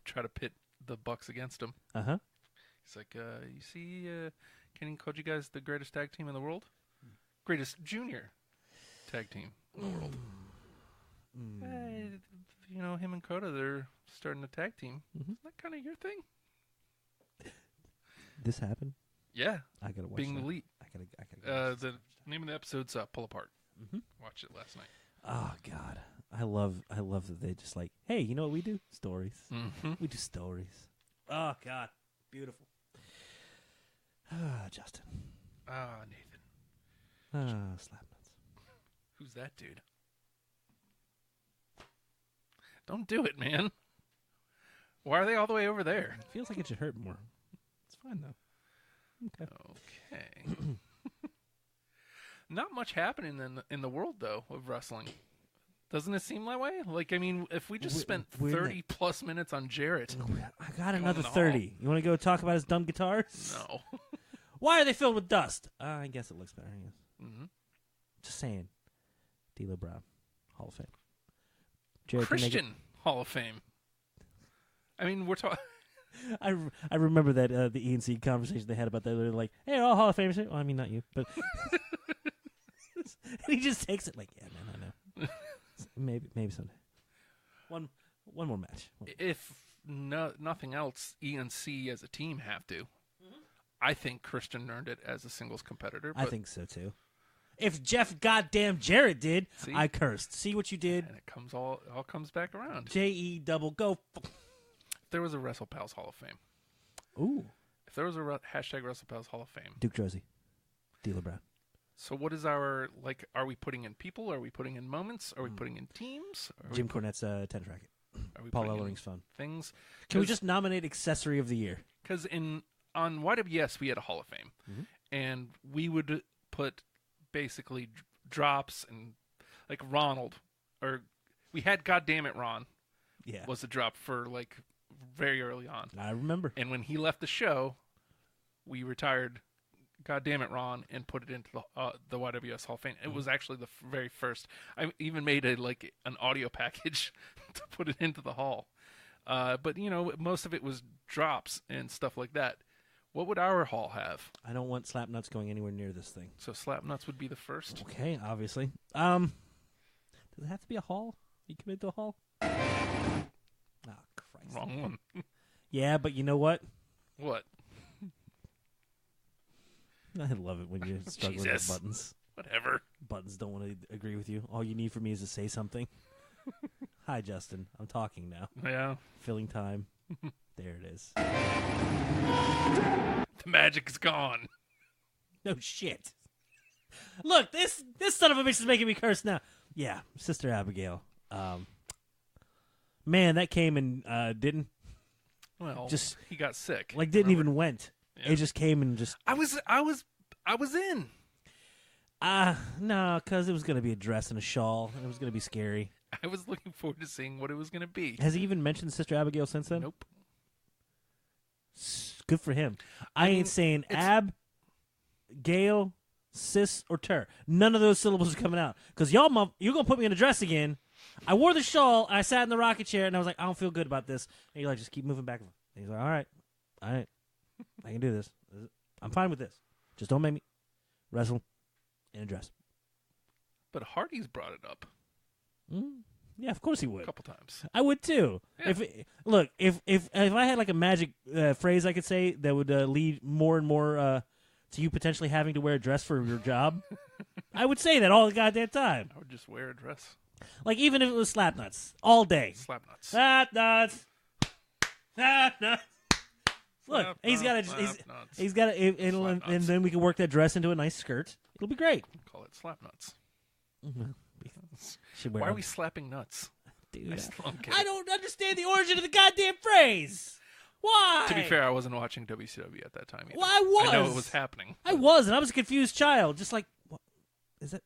try to pit the Bucks against him. He's like, you see, Kenny and Koji guys, the greatest tag team in the world. Greatest junior tag team in the world. Him and Kota, they're starting a tag team. Isn't that kind of your thing? This happened? Yeah. I gotta watch Being that. elite. I gotta watch the name of the episode's Pull Apart. Watched it last night. Oh God, I love that they just like, hey, you know what we do? Stories. We do stories. Oh God, beautiful. Justin. Nathan. Slapnuts. Who's that dude? Don't do it, man. Why are they all the way over there? It feels like it should hurt more. It's fine, though. Okay. Not much happening in the world, though, of wrestling. Doesn't it seem that way? Like, I mean, if we just spent 30-plus minutes on Jarrett. I got another 30. You want to go talk about his dumb guitars? No. Why are they filled with dust? I guess it looks better. I guess. Mm-hmm. Just saying. D'Lo Brown, Hall of Fame. Jarrett Christian Hall of Fame. I mean, we're talking... I remember that the E&C conversation they had about that. They were like, hey, all Hall of Famers. Well, I mean, not you, but... and he just takes it like, yeah, man, I know. Maybe someday. One more match. If nothing else, E&C as a team have to. Mm-hmm. I think Christian earned it as a singles competitor. But I think so too. If Jeff goddamn Jarrett did, see? I cursed. See what you did? And it all comes back around. J-E double go. If there was a WrestlePals Hall of Fame. Ooh. If there was a hashtag WrestlePals Hall of Fame. Duke Josie. D'Lo Brown. So what is our, like, are we putting in people? Are we putting in moments? Are we putting in teams? Jim Cornette's tennis racket. Paul Ellering's phone. Things. Can we just nominate Accessory of the Year? Because on YWS we had a Hall of Fame. Mm-hmm. And we would put basically drops and, like, Ronald. Or we had Goddammit Ron. Yeah. Was a drop for, like, very early on. I remember. And when he left the show, we retired Goddammit Ron and put it into the YWS Hall of Fame. It was actually the very first. I even made an audio package to put it into the hall. But you know, most of it was drops and stuff like that. What would our hall have? I don't want Slapnuts going anywhere near this thing. So Slapnuts would be the first. Okay, obviously. Does it have to be a hall? You committed to a hall? Oh, Christ. Wrong one. Yeah, but you know what? What? I love it when you're struggling with buttons. Whatever. Buttons don't want to agree with you. All you need from me is to say something. Hi, Justin. I'm talking now. Yeah. Filling time. There it is. The magic is gone. No shit. Look, this son of a bitch is making me curse now. Yeah, Sister Abigail. Man, that came and didn't. Well, just he got sick. Like didn't even went. Yeah. It just came and just. I was in. No, because it was going to be a dress and a shawl. And it was going to be scary. I was looking forward to seeing what it was going to be. Has he even mentioned Sister Abigail since then? Nope. Good for him. I ain't saying Ab, Gail, Sis, or Ter. None of those syllables are coming out. Because you're going to put me in a dress again. I wore the shawl, and I sat in the rocket chair, and I was like, I don't feel good about this. And you're like, just keep moving back. And he's like, all right. I can do this. I'm fine with this. Just don't make me wrestle in a dress. But Hardy's brought it up. Yeah, of course he would. A couple times. I would too. Yeah. If I had like a magic phrase I could say that would lead more and more to you potentially having to wear a dress for your job, I would say that all the goddamn time. I would just wear a dress. Like even if it was Slapnuts all day. Slapnuts. Slapnuts. Slapnuts. Look, he's got and then we can work that dress into a nice skirt. It'll be great. Call it Slapnuts. Why are we slapping nuts? Dude, I don't understand the origin of the goddamn phrase. Why? To be fair, I wasn't watching WCW at that time either. Well, I was. I know it was happening. I was, and I was a confused child. Just like, what is it?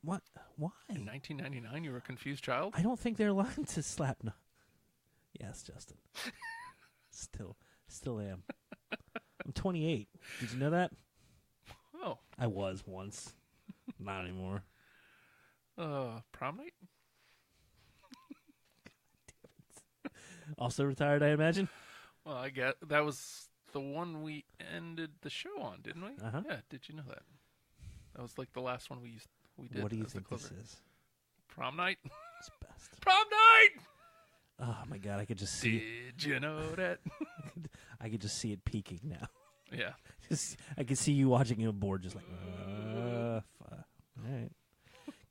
What? Why? In 1999, you were a confused child? I don't think they're allowed to slap. No. Yes, Justin. Still am. I'm 28. Did you know that? Oh. I was once. Not anymore. Prom night? Damn it. Also retired, I imagine? Well, I get that was the one we ended the show on, didn't we? Uh-huh. Yeah, did you know that? That was like the last one we did. What do you think this is? Prom night? It's best. Prom night! Oh, my God, I could just see Did you know that? I could just see it peaking now. Yeah. I could see you watching a board just like, fuck. All right.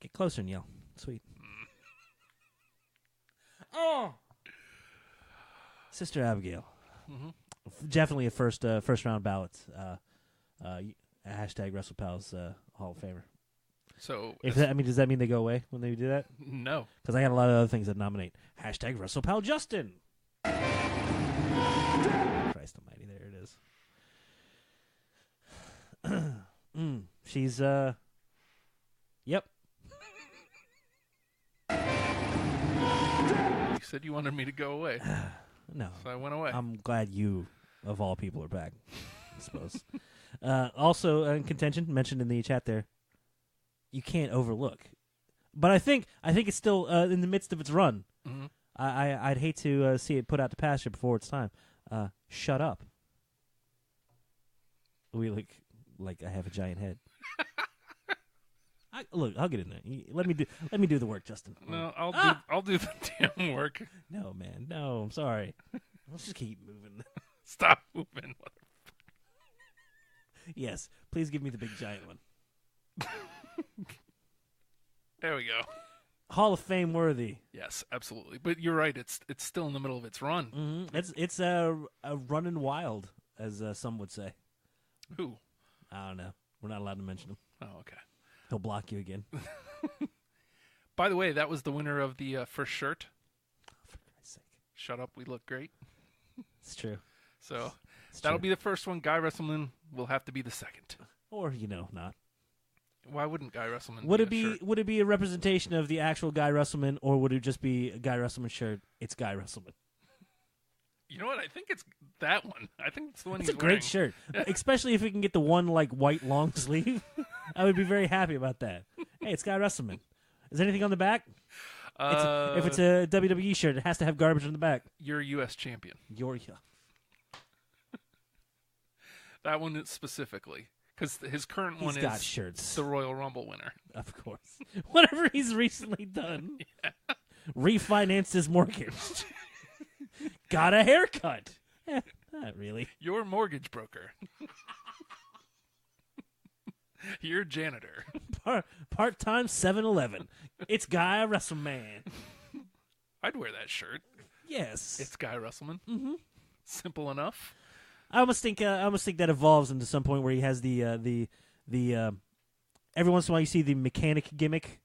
Get closer and yell. Sweet. Oh! Sister Abigail. Mm-hmm. Definitely a first round ballot. Hashtag WrestlePals Hall of Famer. So Does that mean they go away when they do that? no. Because I got a lot of other things that nominate. Hashtag WrestlePal Justin. Christ almighty, there it is. She's, yep. You said you wanted me to go away. No. So I went away. I'm glad you, of all people, are back, I suppose. Also, in contention, mentioned in the chat there, you can't overlook. But I think it's still in the midst of its run. Mm-hmm. I'd hate to see it put out to pasture before it's time. Shut up. We like I have a giant head. I'll get in there. Let me do the work, Justin. No, I'll do the damn work. No, man. No, I'm sorry. Let's just keep moving. Stop moving. Yes, please give me the big giant one. There we go. Hall of Fame worthy. Yes, absolutely. But you're right. It's still in the middle of its run. Mm-hmm. It's running wild, as some would say. Who? I don't know. We're not allowed to mention him. Oh, okay. He'll block you again. By the way, that was the winner of the first shirt. For Christ's sake. Shut up, we look great. It's true. So that'll be the first one. Guy Wrestleman will have to be the second. Or, not. Why wouldn't Guy Wrestleman Would be it be a representation of the actual Guy Wrestleman, or would it just be a Guy Wrestleman shirt? It's Guy Wrestleman. You know what? I think it's that one. I think it's the one It's he's a great shirt. Especially if we can get the one, white long sleeve. I would be very happy about that. Hey, it's Guy Wrestleman. Is there anything on the back? If it's a WWE shirt, it has to have garbage on the back. You're U.S. champion. That one specifically. Because his current one is shirts. The Royal Rumble winner. Of course. Whatever he's recently done. Yeah. Refinanced his mortgage. Got a haircut. Not really. Your mortgage broker. Your janitor. Part-time 7-Eleven. It's Guy Wrestleman. I'd wear that shirt. Yes. It's Guy Wrestleman. Mm-hmm. Simple enough. I almost think that evolves into some point where he has the every once in a while you see the mechanic gimmick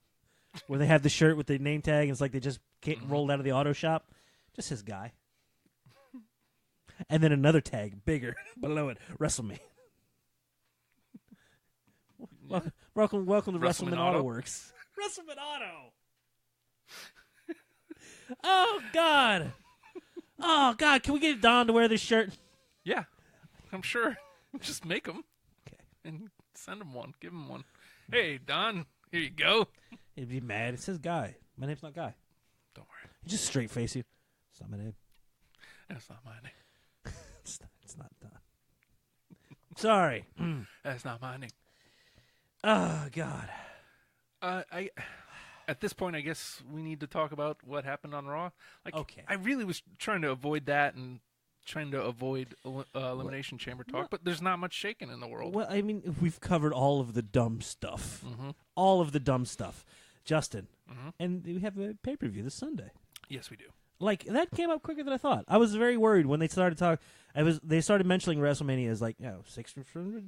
where they have the shirt with the name tag and it's like they just rolled out of the auto shop. Just his Guy. And then another tag, bigger, below it, WrestleMan. Welcome to WrestleMan Auto Works. WrestleMan Auto. Oh God! Can we get Don to wear this shirt? Yeah, I'm sure. Just make them. Okay. And send him one. Give him one. Hey, Don, here you go. He'd be mad. It says Guy. My name's not Guy. Don't worry. He just straight face you. It's not my name. That's not my name. It's not Don. Sorry. That's not my name. Oh, God. At this point, I guess we need to talk about what happened on Raw. Okay. I really was trying to avoid that and trying to avoid Elimination Chamber talk, but there's not much shaking in the world. Well, I mean, we've covered all of the dumb stuff. Mm-hmm. All of the dumb stuff. Justin. Mm-hmm. And we have a pay-per-view this Sunday. Yes, we do. That came up quicker than I thought. I was very worried when they started talking. They started mentioning WrestleMania as 6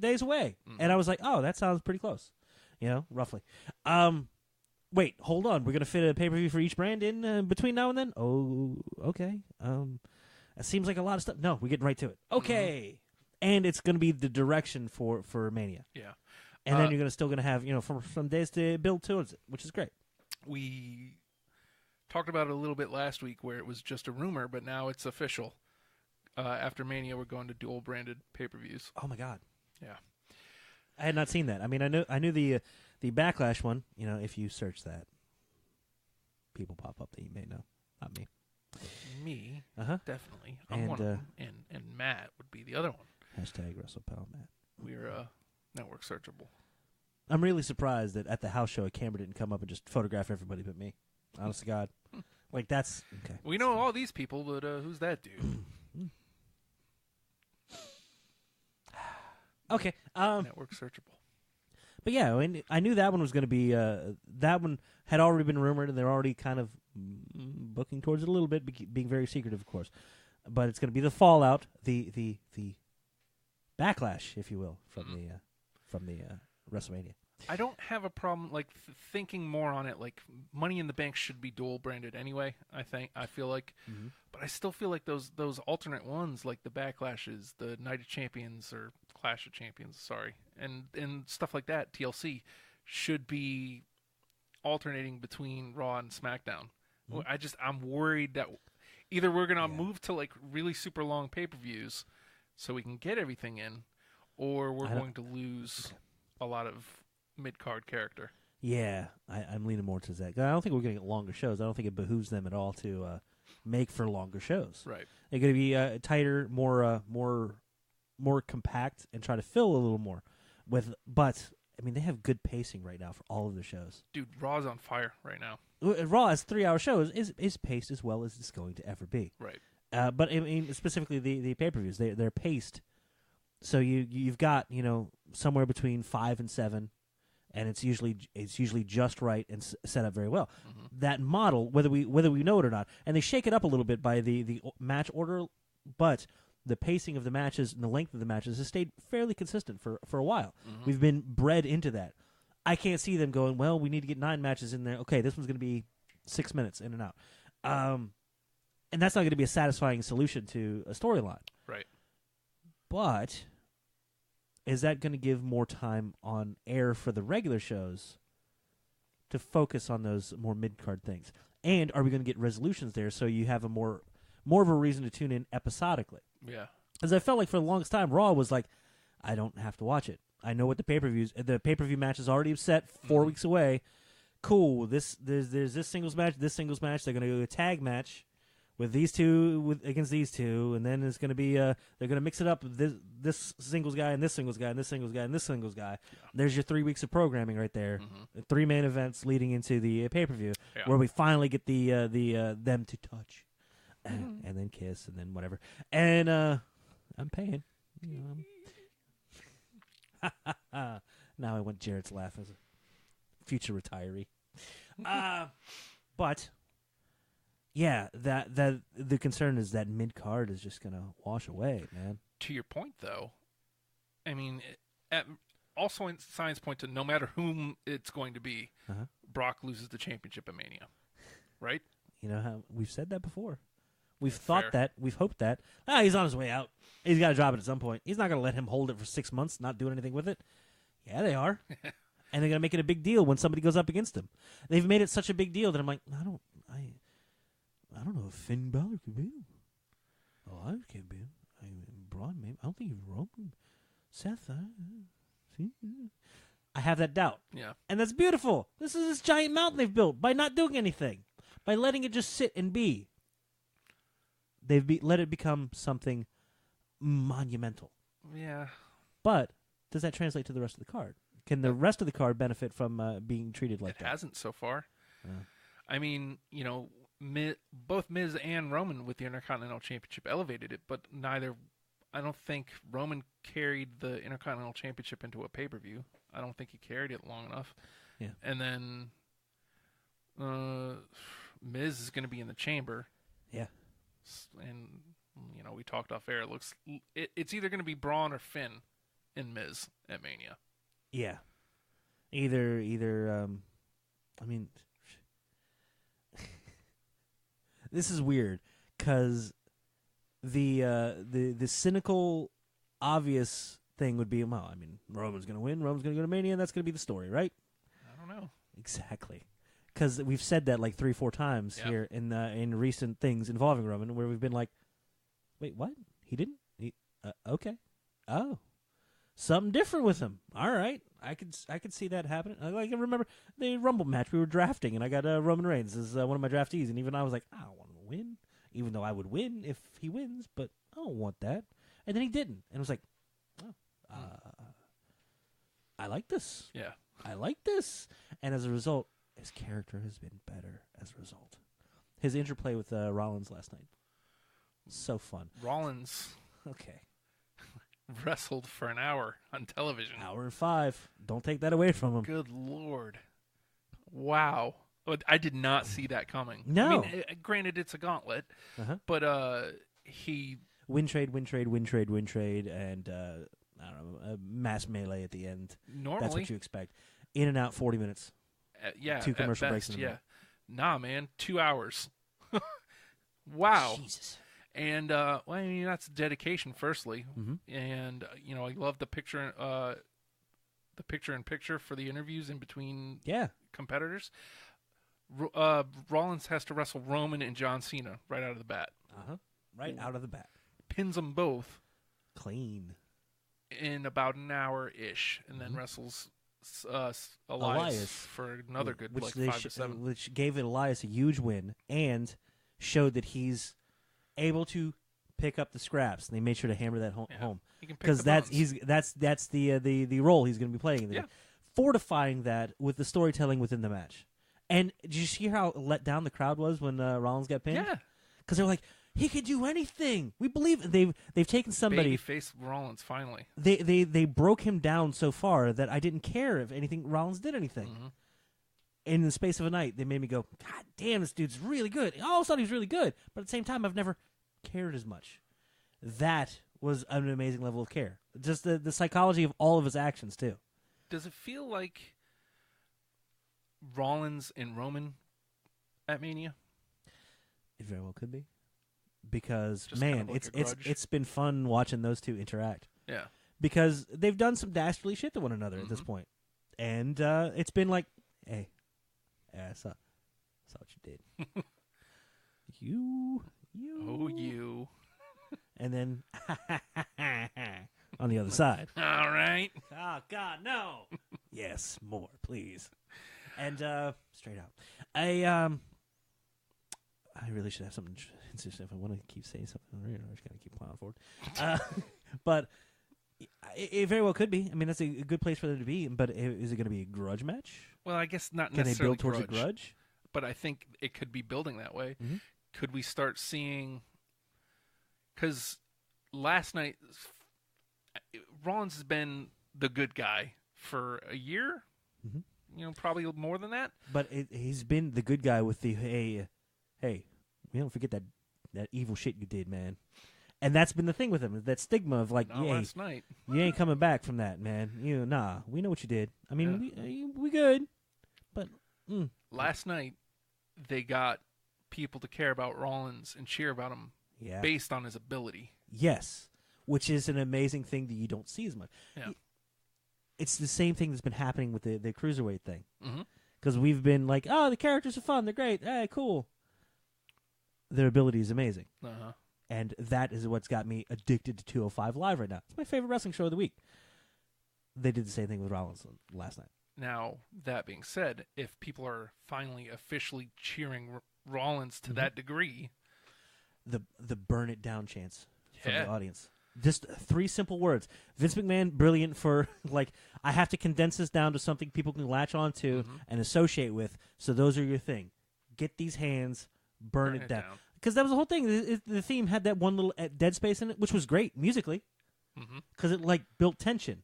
days away. Mm-hmm. And I was like, oh, that sounds pretty close. Roughly. Wait, hold on. We're going to fit a pay-per-view for each brand in between now and then? Oh, okay. That seems like a lot of stuff. No, we're getting right to it. Okay. Mm-hmm. And it's going to be the direction for Mania. Yeah. And then you're still going to have, some days to build towards it, which is great. We talked about it a little bit last week where it was just a rumor, but now it's official. After Mania, we're going to dual-branded pay-per-views. Oh, my God. Yeah. I had not seen that. I mean, I knew the Backlash one. If you search that, people pop up that you may know. Not me. Me, definitely. I'm and, one of them. And Matt would be the other one. Hashtag WrestlePal Matt. We're network searchable. I'm really surprised that at the house show, a camera didn't come up and just photograph everybody but me. Honest to God. That's... Okay. We know all these people, but who's that dude? Okay. Network searchable. But yeah, I knew that one was going to be... that one had already been rumored, and they're already kind of booking towards it a little bit, being very secretive, of course. But it's going to be the fallout, the backlash, if you will, from the WrestleMania. I don't have a problem like thinking more on it. Like Money in the Bank should be dual branded anyway. I feel like, but I still feel like those alternate ones, like the Backlashes, the Night of Champions or Clash of Champions, sorry, and stuff like that, TLC, should be alternating between Raw and SmackDown. I'm worried that either we're gonna move to like really super long pay-per-views so we can get everything in, or we're going to lose a lot of mid-card character. Yeah, I'm leaning more to that. I don't think we're going to get longer shows. I don't think it behooves them at all to make for longer shows. Right. They're going to be tighter, more compact, and try to fill a little more. But I mean, they have good pacing right now for all of their shows. Dude, Raw's on fire right now. Raw, as 3-hour shows, is paced as well as it's going to ever be. Right. But I mean, specifically the pay-per-views, they're paced. So you've got somewhere between 5 and 7. And it's usually just right and set up very well. That model, whether we know it or not, and they shake it up a little bit by the match order, but the pacing of the matches and the length of the matches has stayed fairly consistent for a while. We've been bred into that. I can't see them going, well, we need to get 9 matches in there. Okay, this one's going to be 6 minutes in and out. And that's not going to be a satisfying solution to a storyline. Right. But is that going to give more time on air for the regular shows to focus on those more mid-card things? And are we going to get resolutions there so you have a more of a reason to tune in episodically? Yeah. Because I felt like for the longest time, Raw was like, I don't have to watch it. I know what the pay-per-view match is already set 4 weeks away. Cool. There's this singles match, They're going to do a tag match with these two against these two, and then it's going to be they're going to mix it up. This singles guy and this singles guy and this singles guy and this singles guy. Yeah. There's your 3 weeks of programming right there. 3 main events leading into the pay-per-view, where we finally get the them to touch, and then kiss, and then whatever. And I'm paying. Now I want Jarrett's laugh as a future retiree. But. Yeah, that the concern is that mid-card is just going to wash away, man. To your point, though, I mean, all signs point to no matter whom it's going to be, Brock loses the championship at Mania, right? You know how we've said that before. We've thought that. We've hoped that. He's on his way out. He's got to drop it at some point. He's not going to let him hold it for 6 months, not doing anything with it. Yeah, they are. And they're going to make it a big deal when somebody goes up against him. They've made it such a big deal that I'm like, I don't know if Finn Balor could beat him. Oh, I can't beat him. Braun, maybe. I don't think he's Roman. Seth, I have that doubt. Yeah. And that's beautiful. This is this giant mountain they've built by not doing anything. By letting it just sit and be. They've let it become something monumental. Yeah. But does that translate to the rest of the card? Can the rest of the card benefit from being treated like that? It hasn't so far. I mean, both Miz and Roman with the Intercontinental Championship elevated it, but I don't think Roman carried the Intercontinental Championship into a pay-per-view. I don't think he carried it long enough. Yeah. And then Miz is going to be in the chamber. Yeah. And, we talked off air. It's either going to be Braun or Finn in Miz at Mania. Yeah. Either I mean... This is weird because the cynical, obvious thing would be, well, I mean, Roman's going to win. Roman's going to go to Mania, and that's going to be the story, right? I don't know. Exactly. Because we've said that like 3-4 times here in recent things involving Roman, where we've been like, wait, what? He didn't? Okay. Oh. Something different with him. All right. I could see that happening. I remember the Rumble match we were drafting, and I got Roman Reigns as one of my draftees, and even I was like, I don't want him to win, even though I would win if he wins, but I don't want that. And then he didn't, and it was like, I like this. Yeah. I like this. And as a result, his character has been better as a result. His interplay with Rollins last night, so fun. Rollins. Okay. Wrestled for an hour on television. Hour and 5. Don't take that away from him. Good Lord. Wow. I did not see that coming. No. I mean, granted, it's a gauntlet, but he... Win trade, and I don't know, a mass melee at the end. Normally. That's what you expect. in and out 40 minutes. Yeah, 2 commercial at breaks best, in a yeah. Nah, man, 2 hours. Wow. Jesus. And well, I mean, that's dedication, firstly, and I love the picture in picture for the interviews in between competitors. Rollins has to wrestle Roman and John Cena right out of the bat. Right out of the bat. Pins them both clean in about an hour-ish, and then wrestles Elias for another good 5 to 7. Which gave Elias a huge win and showed that he's able to pick up the scraps. And they made sure to hammer that home because that's the role he's going to be playing. Fortifying that with the storytelling within the match. And did you see how let down the crowd was when Rollins got pinned? Yeah, because they're like, he could do anything. We believe they've taken somebody. Babyface Rollins finally. They broke him down so far that I didn't care if Rollins did anything. In the space of a night, they made me go, God damn, this dude's really good. I always thought he was really good, but at the same time, I've never cared as much. That was an amazing level of care. Just the psychology of all of his actions too. Does it feel like Rollins and Roman at Mania? It very well could be. Because just man, kind of it's been fun watching those two interact. Yeah. Because they've done some dastardly shit to one another at this point. And it's been like, hey, I saw what you did. you. Oh, you. And then on the other side. All right. Oh, God, no. Yes, more, please. And straight out. I really should have something if I want to keep saying something on the radio. I just got to keep plowing forward. But it very well could be. I mean, that's a good place for them to be. But is it going to be a grudge match? Well, I guess not Can necessarily they build towards a grudge? But I think it could be building that way. Could we start seeing... Because last night, Rollins has been the good guy for a year. Probably more than that. But he's been the good guy with the, hey, we don't forget that evil shit you did, man. And that's been the thing with him, that stigma of like, last night. You ain't coming back from that, man. Nah, we know what you did. I mean, we good. But last night, they got people to care about Rollins and cheer about him based on his ability. Yes, which is an amazing thing that you don't see as much. Yeah. It's the same thing that's been happening with the Cruiserweight thing. Because we've been like, oh, the characters are fun. They're great. Hey, cool. Their ability is amazing. And that is what's got me addicted to 205 Live right now. It's my favorite wrestling show of the week. They did the same thing with Rollins last night. Now, that being said, if people are finally officially cheering Rollins to that degree... The burn it down chance from the audience. Just 3 simple words. Vince McMahon, brilliant for, like, I have to condense this down to something people can latch on to and associate with, so those are your thing. Get these hands, burn it down. Because that was the whole thing. The theme had that one little dead space in it, which was great musically, because it, like, built tension.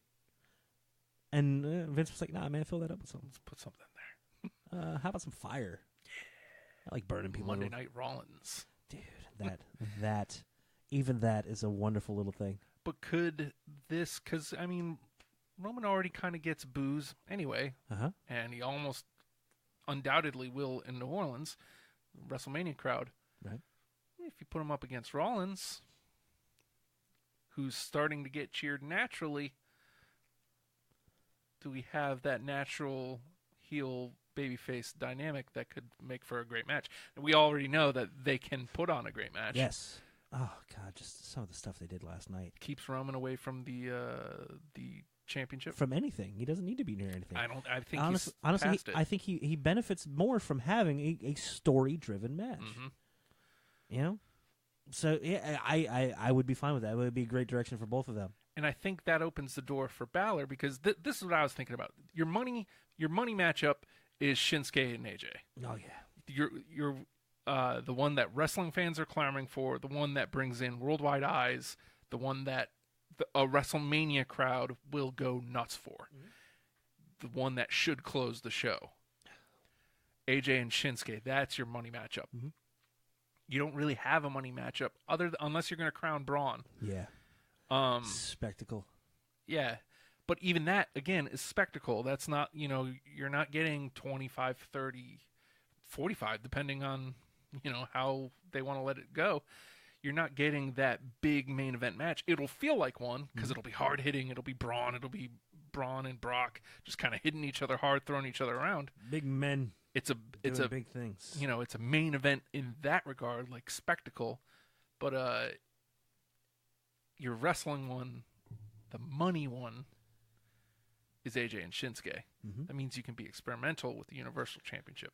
And Vince was like, nah, man, fill that up with something. Let's put something there. How about some fire? I like burning people. Monday Night Rollins. Dude, even that is a wonderful little thing. But could this, because, I mean, Roman already kind of gets boos anyway, and he almost undoubtedly will in New Orleans, WrestleMania crowd. Right. If you put him up against Rollins, who's starting to get cheered naturally, do we have that natural heel babyface dynamic that could make for a great match? And we already know that they can put on a great match. Yes. Oh God, just some of the stuff they did last night keeps Roman away from the championship. From anything, he doesn't need to be near anything. I think honestly, past it. I think he benefits more from having a story-driven match. So yeah, I would be fine with that. It would be a great direction for both of them. And I think that opens the door for Balor because this is what I was thinking about. Your money matchup is Shinsuke and AJ. Oh yeah. You're the one that wrestling fans are clamoring for, the one that brings in worldwide eyes, the one that a WrestleMania crowd will go nuts for, the one that should close the show. AJ and Shinsuke, that's your money matchup. You don't really have a money matchup unless you're going to crown Braun. Yeah. Spectacle. Yeah, But even that, again, is spectacle. That's not, you're not getting 25, 30, 45, depending on, how they want to let it go. You're not getting that big main event match. It'll feel like one because it'll be hard hitting. It'll be Braun and Brock just kind of hitting each other hard, throwing each other around. Big men. It's a big things. It's a main event in that regard, like spectacle. But your wrestling one, the money one, is AJ and Shinsuke. Mm-hmm. That means you can be experimental with the Universal Championship.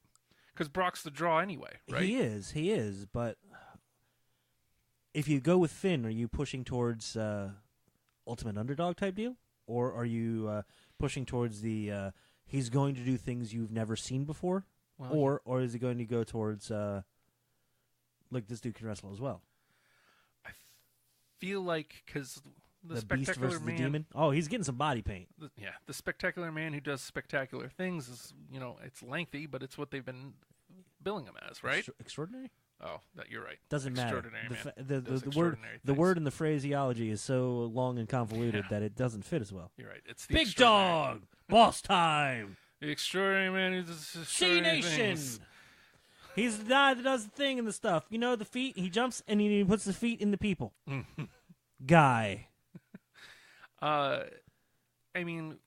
Because Brock's the draw anyway, right? He is. But if you go with Finn, are you pushing towards Ultimate Underdog type deal? Or are you pushing towards the he's going to do things you've never seen before? Well, or is he going to go towards like this dude can wrestle as well? I feel like because the Beast versus the Demon. Oh, he's getting some body paint. The Spectacular Man who does spectacular things is, it's lengthy, but it's what they've been billing him as, right? Extraordinary? Oh, you're right. Doesn't matter. The The word and the phraseology is so long and convoluted that it doesn't fit as well. You're right. It's the Big Dog, Boss Time, the Extraordinary Man who does extraordinary C-Nation. things. He's the guy that does the thing and the stuff. The feet. He jumps and he puts the feet in the people. Guy. I mean,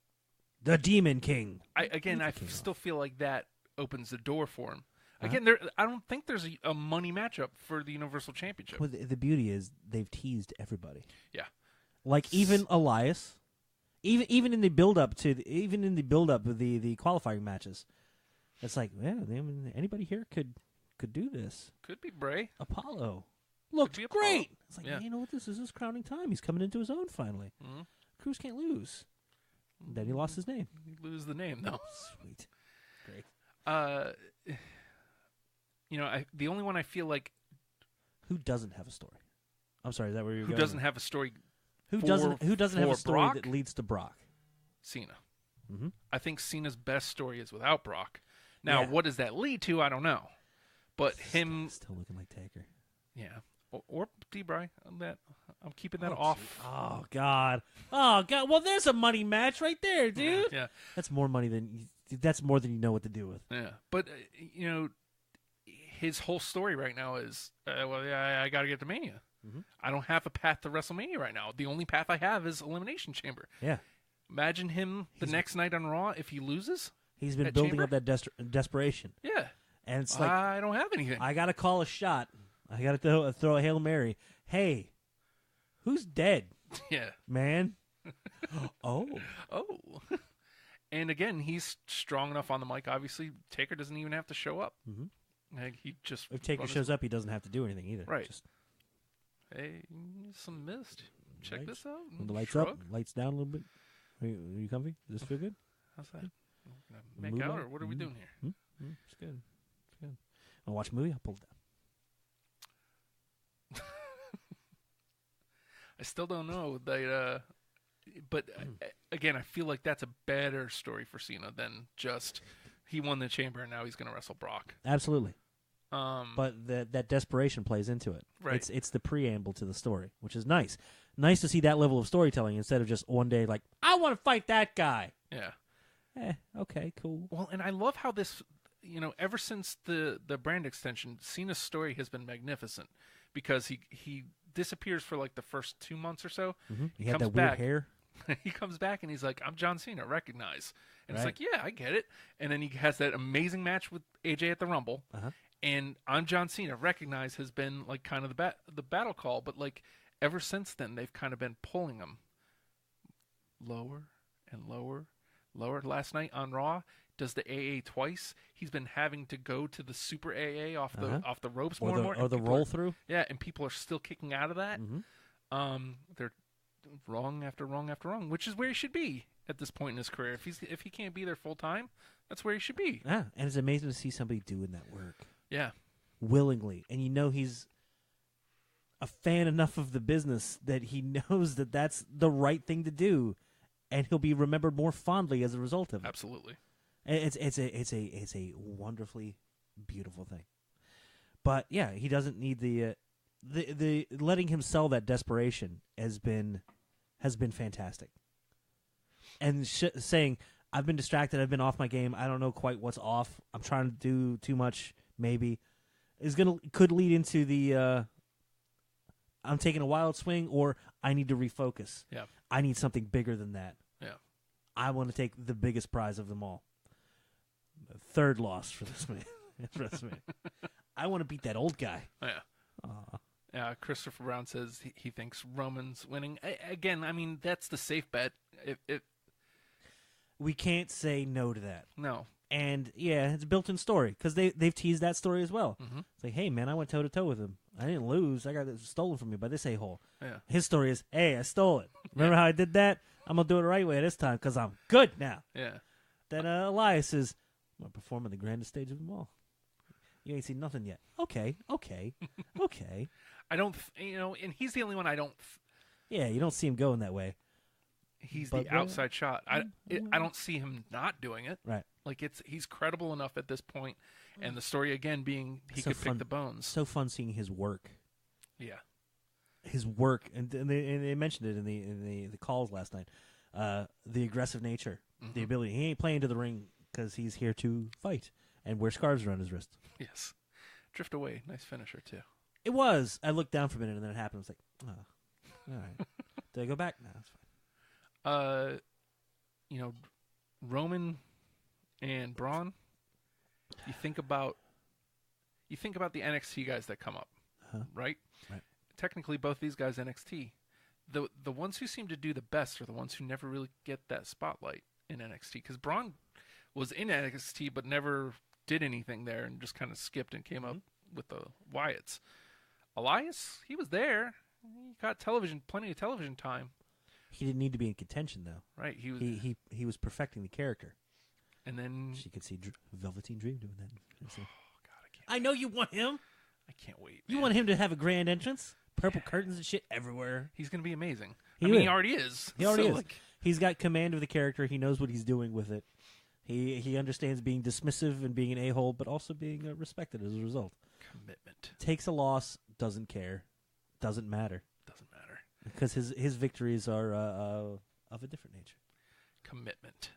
the Demon King. I still feel like that opens the door for him. Again, I don't think there's a money matchup for the Universal Championship. Well, the beauty is they've teased everybody. Yeah, like even Elias, even in the build up of the qualifying matches, it's like, yeah, anybody here could do this. Could be Bray. Apollo looked great. It's like, you know what? This is his crowning time. He's coming into his own finally. Mm-hmm. Cruz can't lose. Then he lost his name. He lose the name though. Sweet, great. The only one I feel like who doesn't have a story. I'm sorry, is that where you're going? Who doesn't have a story? Who doesn't have a story Brock? that leads to Brock? Cena. Mm-hmm. I think Cena's best story is without Brock. Now, what does that lead to? I don't know. But him still looking like Taker. Yeah, or D-Bry. I'm keeping that off. Oh God. Well, there's a money match right there, dude. Yeah, that's more money than you know what to do with. Yeah, but his whole story right now is, I got to get to Mania. Mm-hmm. I don't have a path to WrestleMania right now. The only path I have is Elimination Chamber. Yeah. Imagine him next night on Raw if he loses. He's been building up that desperation. Yeah. And it's like, I don't have anything. I got to call a shot. I got to throw a Hail Mary. Hey, who's dead? Yeah. Man. Oh. And again, he's strong enough on the mic. Obviously, Taker doesn't even have to show up. Mm-hmm. If Taker shows up, he doesn't have to do anything either. Right. Hey, some mist. Check this out. When the lights up, lights down a little bit. Are you comfy? Does this feel good? How's that? Make out, or what are we doing here? It's good. I'll watch a movie. I'll pull it down. I still don't know that, but again, I feel like that's a better story for Cena than just he won the Chamber and now he's going to wrestle Brock. Absolutely. But that desperation plays into it. Right. It's the preamble to the story, which is nice. Nice to see that level of storytelling instead of just one day like, I want to fight that guy. Yeah. Okay, cool. Well, and I love how this, ever since the brand extension, Cena's story has been magnificent because he disappears for like the first 2 months or so. Mm-hmm. He had comes that weird back. hair. He comes back and he's like, I'm John Cena, recognize. And it's like, yeah, I get it. And then he has that amazing match with AJ at the Rumble. Uh-huh. And I'm John Cena, recognize has been like kind of the battle call. But like ever since then, they've kind of been pulling him lower and lower. Last night on Raw, does the AA twice. He's been having to go to the Super AA off the ropes more and more. Or the roll through. Yeah, and people are still kicking out of that. Mm-hmm. They're wrong after wrong after wrong, which is where he should be at this point in his career. If he can't be there full time, that's where he should be. Yeah, and it's amazing to see somebody doing that work. Yeah, willingly, and he's a fan enough of the business that he knows that that's the right thing to do, and he'll be remembered more fondly as a result of it. Absolutely. It's a wonderfully beautiful thing. But yeah, he doesn't need the letting him sell that desperation has been fantastic. and saying, I've been distracted, I've been off my game, I don't know quite what's off, I'm trying to do too much, maybe, could lead into the I'm taking a wild swing, or I need to refocus. Yeah. I need something bigger than that. Yeah. I want to take the biggest prize of them all. Third loss for this man. I want to beat that old guy. Yeah. Christopher Brown says he thinks Roman's winning. Again, I mean, that's the safe bet. We can't say no to that. No. And, yeah, it's a built-in story, because they've teased that story as well. Mm-hmm. It's like, hey, man, I went toe-to-toe with him. I didn't lose. I got it stolen from me by this a-hole. Yeah. His story is, hey, I stole it. Remember how I did that? I'm going to do it the right way this time, because I'm good now. Yeah. Then Elias is, I'm going to perform on the grandest stage of them all. You ain't seen nothing yet. Okay. I don't, and he's the only one I don't. Yeah, you don't see him going that way. He's the outside shot. I don't see him not doing it. Right. Like he's credible enough at this point, and the story again being he could pick the bones. So fun seeing his work. Yeah. His work, and they mentioned it in the calls last night. The aggressive nature, the ability. He ain't playing to the ring because he's here to fight and wear scarves around his wrist. Yes. Drift away. Nice finisher too. It was. I looked down for a minute and then it happened. I was like, oh, all right. Did I go back? No, it's fine. Roman and Braun. You think about the NXT guys that come up, right? Right. Technically, both these guys NXT. The ones who seem to do the best are the ones who never really get that spotlight in NXT. Because Braun was in NXT but never did anything there and just kind of skipped and came up with the Wyatts. Elias, he was there. He got plenty of television time. He didn't need to be in contention though. Right. He was perfecting the character. And then she could see Velveteen Dream doing that. Oh God, I know you want him. I can't wait. You want him to have a grand entrance, purple curtains and shit everywhere. He's gonna be amazing. He already is. He already is. He's got command of the character. He knows what he's doing with it. He understands being dismissive and being an a-hole, but also being respected as a result. Commitment. Takes a loss, doesn't care, doesn't matter. Doesn't matter. Because his victories are of a different nature. Commitment.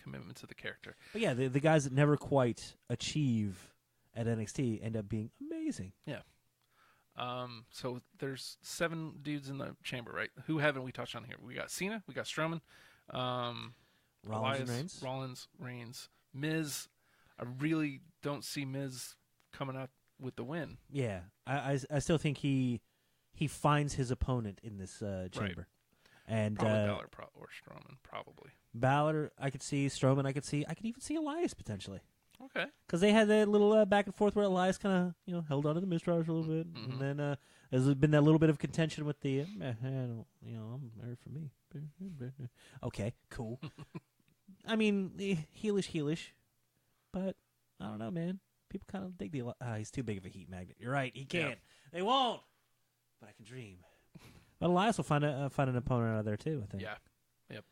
Commitment to the character. But yeah, the guys that never quite achieve at NXT end up being amazing. Yeah. So there's 7 dudes in the chamber, right? Who haven't we touched on here? We got Cena, we got Strowman, Rollins, Reigns, Miz. I really don't see Miz coming out with the win. Yeah, I still think he finds his opponent in this chamber. Right. And probably Balor or Strowman, probably. Balor, I could see. Strowman, I could even see Elias potentially. Okay. Because they had that little back and forth where Elias kind of held on to the Mistrage a little bit, and then there's been that little bit of contention with the I'm married for me. Okay, cool. I mean, heelish, but I don't know, man. People kind of dig the. He's too big of a heat magnet. You're right. He can't. Yeah. They won't. But I can dream. But Elias will find an opponent out of there too, I think. Yeah. Yep.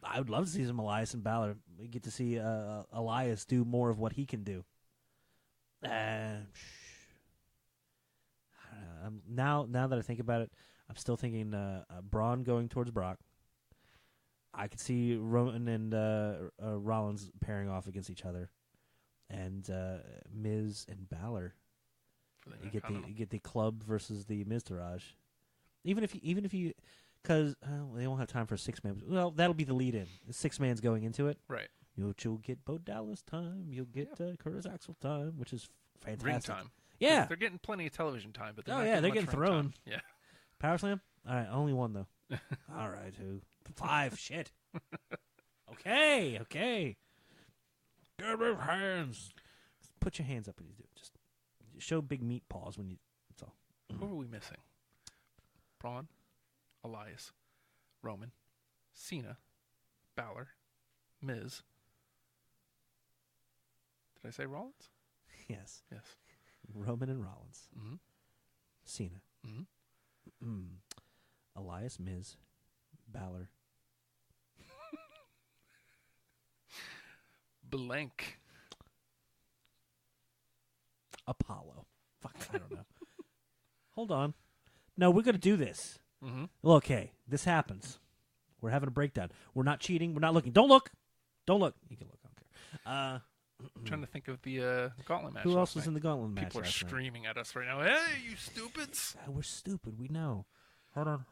I would love to see some Elias and Balor. We get to see Elias do more of what he can do. I don't know. Now that I think about it, I'm still thinking Braun going towards Brock. I could see Roman and Rollins pairing off against each other, and Miz and Balor. You get the club versus the Miztourage. Even if you, because they won't have time for a 6-man. Well, that'll be the lead-in. 6 man's going into it. Right. You'll get Bo Dallas time. You'll get Curtis Axel time, which is fantastic. Ring time. Yeah, they're getting plenty of television time, but they're getting thrown. Time. Yeah. Power Slam. All right, only 1 though. All right, 2, 5. Shit. Okay. Get with hands. Put your hands up when you do it. Just show big meat paws when you. That's all. Who are we missing? Braun, Elias, Roman, Cena, Balor, Miz. Did I say Rollins? Yes. Yes. Roman and Rollins. Mm-hmm. Cena. Mm-hmm. Elias, Miz, Balor. Blank. Apollo. Fuck, I don't know. Hold on. No, we're going to do this. Mm-hmm. Well, okay, this happens. We're having a breakdown. We're not cheating. We're not looking. Don't look. Don't look. You can look. I don't care. I'm trying to think of the gauntlet match. Who else was in the gauntlet match? People are last night? screaming at us right now. Hey, you stupids! We're stupid. We know. Hold on.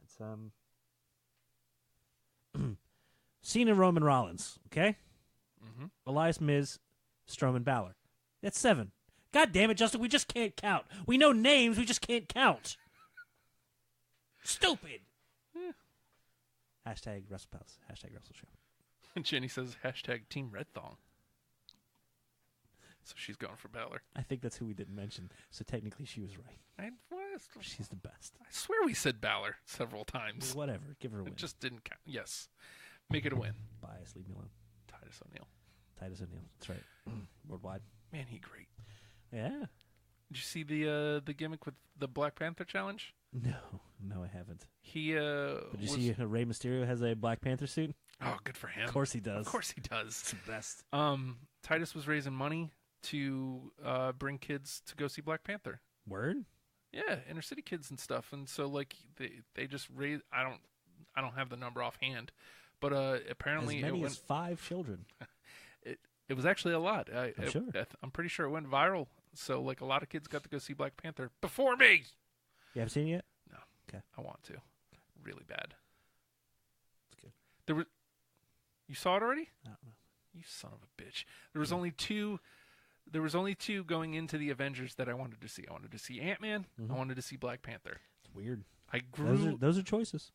It's Cena, Roman, Rollins. Okay. Mm-hmm. Elias, Miz, Strowman, Balor. That's 7. God damn it, Justin. We just can't count. We know names. We just can't count. Stupid. Hashtag WrestlePals. Hashtag WrestleShow. Jenny says hashtag Team Red Thong. So she's going for Balor. I think that's who we didn't mention. So technically, she was right. She's the best. I swear we said Balor several times. Whatever. Give her a win. It just didn't count. Yes. Make it a win. Bias. Leave me alone. Titus O'Neil. That's right. Worldwide. Man, he great. Yeah. Did you see the gimmick with the Black Panther challenge? No, I haven't. He Did you see Rey Mysterio has a Black Panther suit? Oh, good for him. Of course he does. Of course he does. It's the best. Titus was raising money to bring kids to go see Black Panther. Word? Yeah, inner city kids and stuff. And so like they just raised. I don't have the number offhand, but apparently as many it as 5 children. It was actually a lot. I'm sure. I'm pretty sure it went viral. So like a lot of kids got to go see Black Panther before me. You haven't seen it yet? No. Okay. I want to. Really bad. That's good. You saw it already? I don't know. You son of a bitch. There was only two going into the Avengers that I wanted to see. I wanted to see Ant-Man. Mm-hmm. I wanted to see Black Panther. It's weird. I grew Those are choices.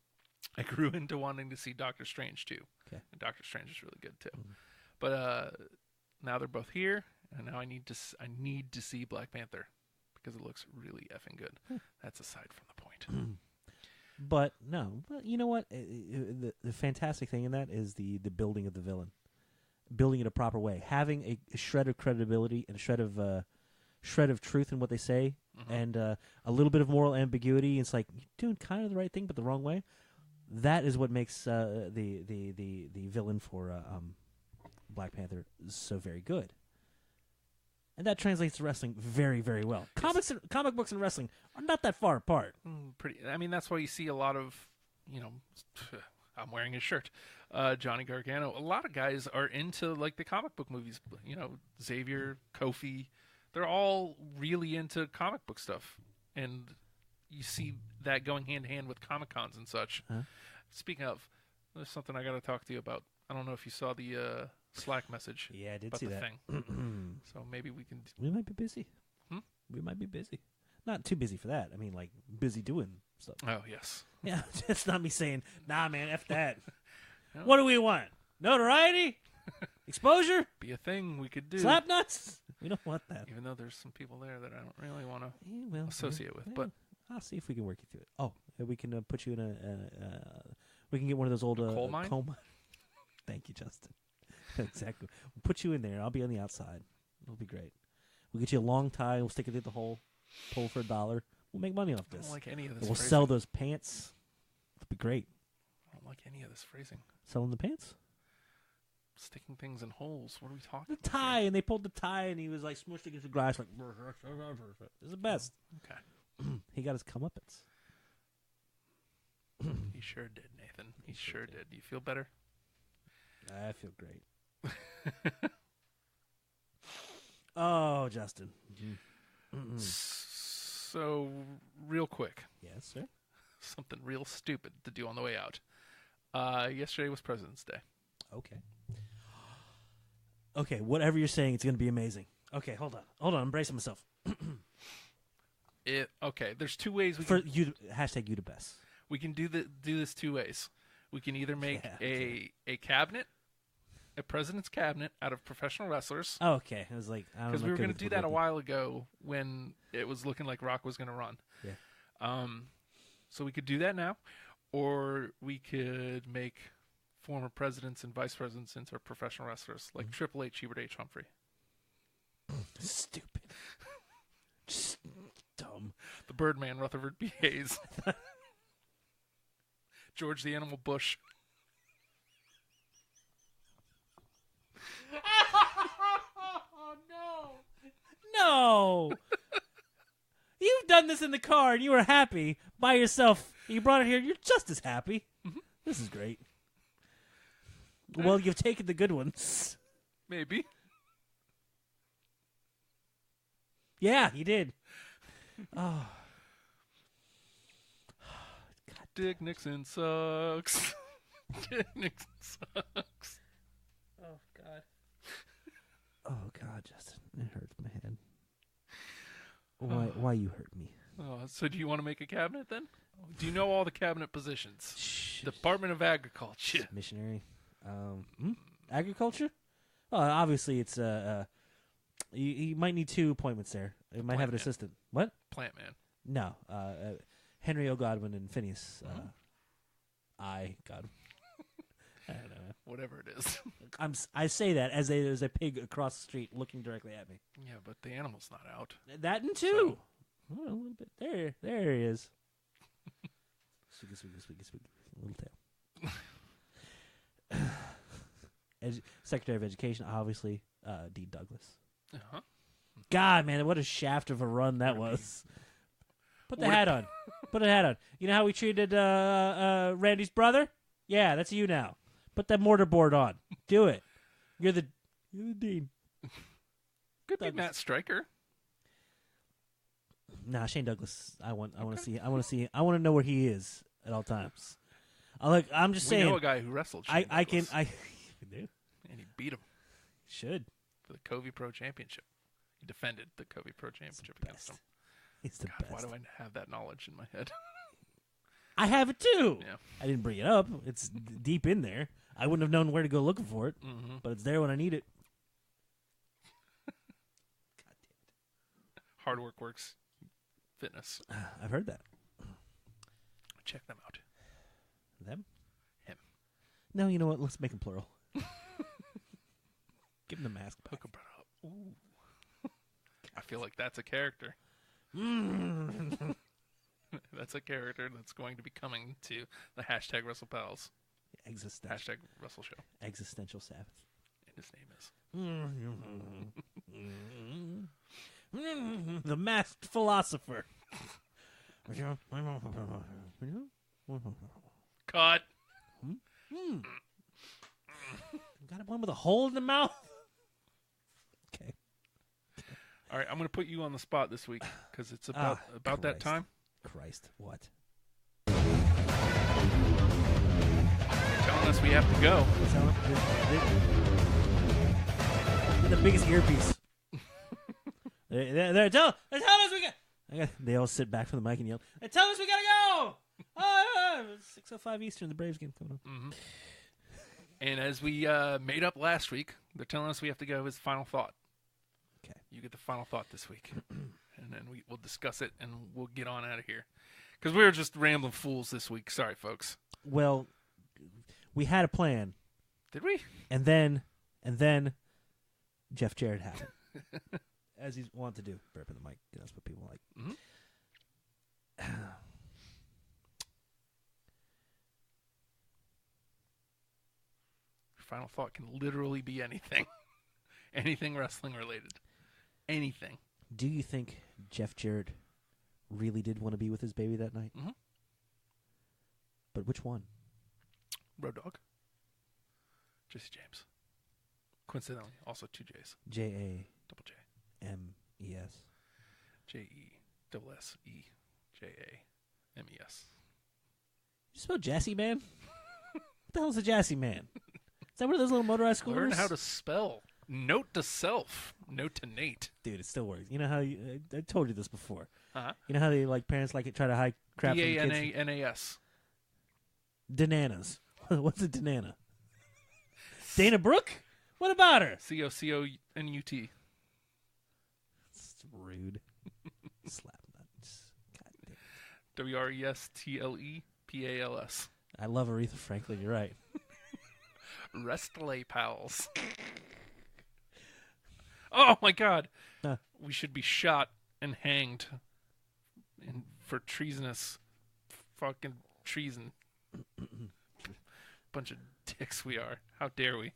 I grew into wanting to see Doctor Strange too. Okay. And Doctor Strange is really good too. Mm-hmm. But now they're both here, and now I need to see Black Panther because it looks really effing good. That's aside from the point. But you know what? The fantastic thing in that is the building of the villain, building it a proper way, having a shred of credibility and a shred of truth in what they say, and a little bit of moral ambiguity. It's like you're doing kind of the right thing, but the wrong way. That is what makes the villain for Black Panther so very good. And that translates to wrestling very, very well. Yes. Comic books and wrestling are not that far apart. I mean, that's why you see a lot of, I'm wearing his shirt, Johnny Gargano. A lot of guys are into like the comic book movies. Xavier, Kofi, they're all really into comic book stuff, and you see that going hand in hand with Comic Cons and such. Huh? Speaking of, there's something I got to talk to you about. I don't know if you saw the Slack message. Yeah, I did about see the that. Thing. So maybe we can. We might be busy. Hmm? We might be busy. Not too busy for that. I mean, like, busy doing stuff. Oh, yes. Yeah, it's not me saying, nah, man, F that. No. What do we want? Notoriety? Exposure? Be a thing we could do. Slap nuts? We don't want that. Even though there's some people there that I don't really want to Yeah, well, associate with. yeah, But I'll see if we can work you through it. Oh, we can put you in we can get one of those old coal mine? Thank you, Justin. Exactly. We'll put you in there. I'll be on the outside. It'll be great. We'll get you a long tie. We'll stick it through the hole. Pull for $1. We'll make money off I this. don't like any of this We'll phrasing. sell those pants. It'll be great. I don't like any of this phrasing. Selling the pants? Sticking things in holes. What are we talking The about tie, here? and they pulled the tie, and he was like smushed against the glass, like. It's the best. Okay. He got his comeuppance. He sure did, Nathan. He sure did. Do you feel better? I feel great. Oh, Justin. So, real quick, Yes, sir. something real stupid to do on the way out. Yesterday was President's Day. Okay. Okay, whatever you're saying, it's going to be amazing. Okay, hold on. I'm bracing myself. Okay, there's two ways we For can, you, hashtag you the best. we can do this two ways. We can either make Yeah, a cabinet, a president's cabinet out of professional wrestlers. Oh, okay. I was like, I don't know. Because we were going to do that a while ago when it was looking like Rock was going to run. Yeah. So we could do that now, or we could make former presidents and vice presidents into professional wrestlers, like Triple H, Hubert H. Humphrey. Stupid. Just dumb. The Birdman, Rutherford B. Hayes. George the Animal Bush. No. You've done this in the car, and you were happy by yourself. You brought it here. You're just as happy. This is great. Well, you've taken the good ones. Maybe. Yeah, you did. Oh. God. Dick Nixon sucks. Dick Nixon sucks. Oh, God. Oh, God, Justin. It hurts my head. Why you hurt me? So do you want to make a cabinet then? Do you know all the cabinet positions? Department of Agriculture. Missionary. Agriculture? Oh, obviously it's you might need 2 appointments there. You might have an assistant. What? Plant man. No. Henry O. Godwin and Phineas. Godwin. I don't know. Whatever it is. I say that as there's a pig across the street looking directly at me. Yeah, but the animal's not out. That and 2. Oh, a little bit. There he is. Squeaky. Little tail. Secretary of Education, obviously, Dean Douglas. Uh-huh. God, man, what a shaft of a run that was. Put the hat on. Put a hat on. You know how we treated Randy's brother? Yeah, that's you now. Put that mortarboard on. Do it. You're the dean. Could be Matt Stryker. Nah, Shane Douglas. I want to see. I want to know where he is at all times. I'm just saying. We know a guy who wrestled. Shane Douglas. We do. And he beat him. Should. For the Covey Pro Championship. He defended the Covey Pro Championship against him. He's the best. Why do I have that knowledge in my head? I have it too. Yeah. I didn't bring it up. It's deep in there. I wouldn't have known where to go looking for it, but it's there when I need it. God damn it. Hard Work Works Fitness. I've heard that. Check them out. Them? Him. No, you know what? Let's make them plural. Give him the mask back. Hook a brother up. Ooh. I feel like that's a character. That's a character that's going to be coming to the hashtag WrestlePals. Hashtag Wrestle Show. Existential Sabbath. And his name is the Masked Philosopher. Cut. Got one with a hole in the mouth. Okay. All right, I'm going to put you on the spot this week because it's about that time. Christ, what? You're telling us we have to go. They're the biggest earpiece. They're tell us we got. They all sit back from the mic and yell. They tell us we gotta go. 6:05 Eastern. The Braves game coming up. Mm-hmm. And as we made up last week, they're telling us we have to go with final thought. Okay. You get the final thought this week. And then we'll discuss it, and we'll get on out of here. Because we were just rambling fools this week. Sorry, folks. Well, we had a plan. Did we? And then Jeff Jarrett happened. As he's wanted to do. Burp in the mic. That's what people like. Mm-hmm. Final thought can literally be anything. Anything wrestling related. Anything. Do you think Jeff Jarrett really did want to be with his baby that night? Mm-hmm. But which one? Road Dogg. Jesse James. Coincidentally, also 2 J's. J-A. Double J. M-E-S. J-E-S-S-E-J-A-M-E-S. You spell Jassy Man? What the hell is a Jassy Man? Is that one of those little motorized scooters? Learn how to spell. Note to self. Note to Nate. Dude, it still works. You know how I told you this before. Uh-huh. You know how they parents try to hide crap from the kids? D-A-N-A-N-A-S. Dananas. What's a Danana? Dana Brooke? What about her? C-O-C-O-N-U-T. It's rude. Slap that. God damn. W-R-E-S-T-L-E-P-A-L-S. I love Aretha Franklin. You're right. WrestlePals. Oh my God! We should be shot and hanged for treasonous, fucking treason. Bunch of dicks we are. How dare we?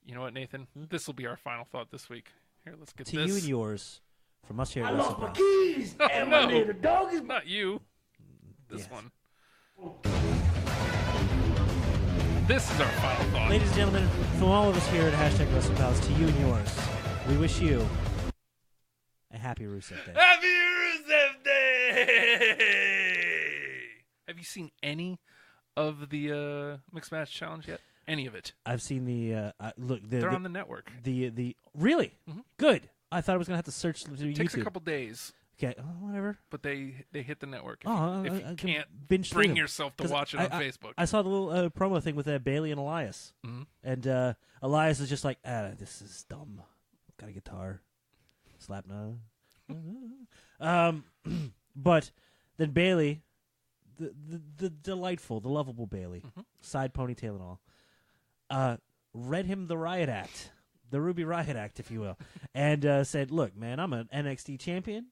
You know what, Nathan? This will be our final thought this week. Here, let's get to this. you and yours from us here at I lost my WrestlePals. keys, and my nigga dog is Not you. This Yes. one. this is our final thought. Ladies and gentlemen, from all of us here at Hashtag WrestlePals, to you and yours, we wish you a happy Rusev Day. Happy Rusev Day! Have you seen any of the Mixed Match Challenge yet? Any of it? I've seen the look. They're on the network. The really good. I thought I was gonna have to search through YouTube. Takes a couple days. Okay, whatever. But they hit the network. If If you can't binge bring through yourself to watch it on Facebook. I saw the little promo thing with Bailey and Elias, and Elias is just like, this is dumb. Got a guitar, slap no. But then Bailey, the delightful, the lovable Bailey, side ponytail and all, read him the Riot Act, the Ruby Riot Act, if you will, and said, "Look, man, I'm an NXT champion.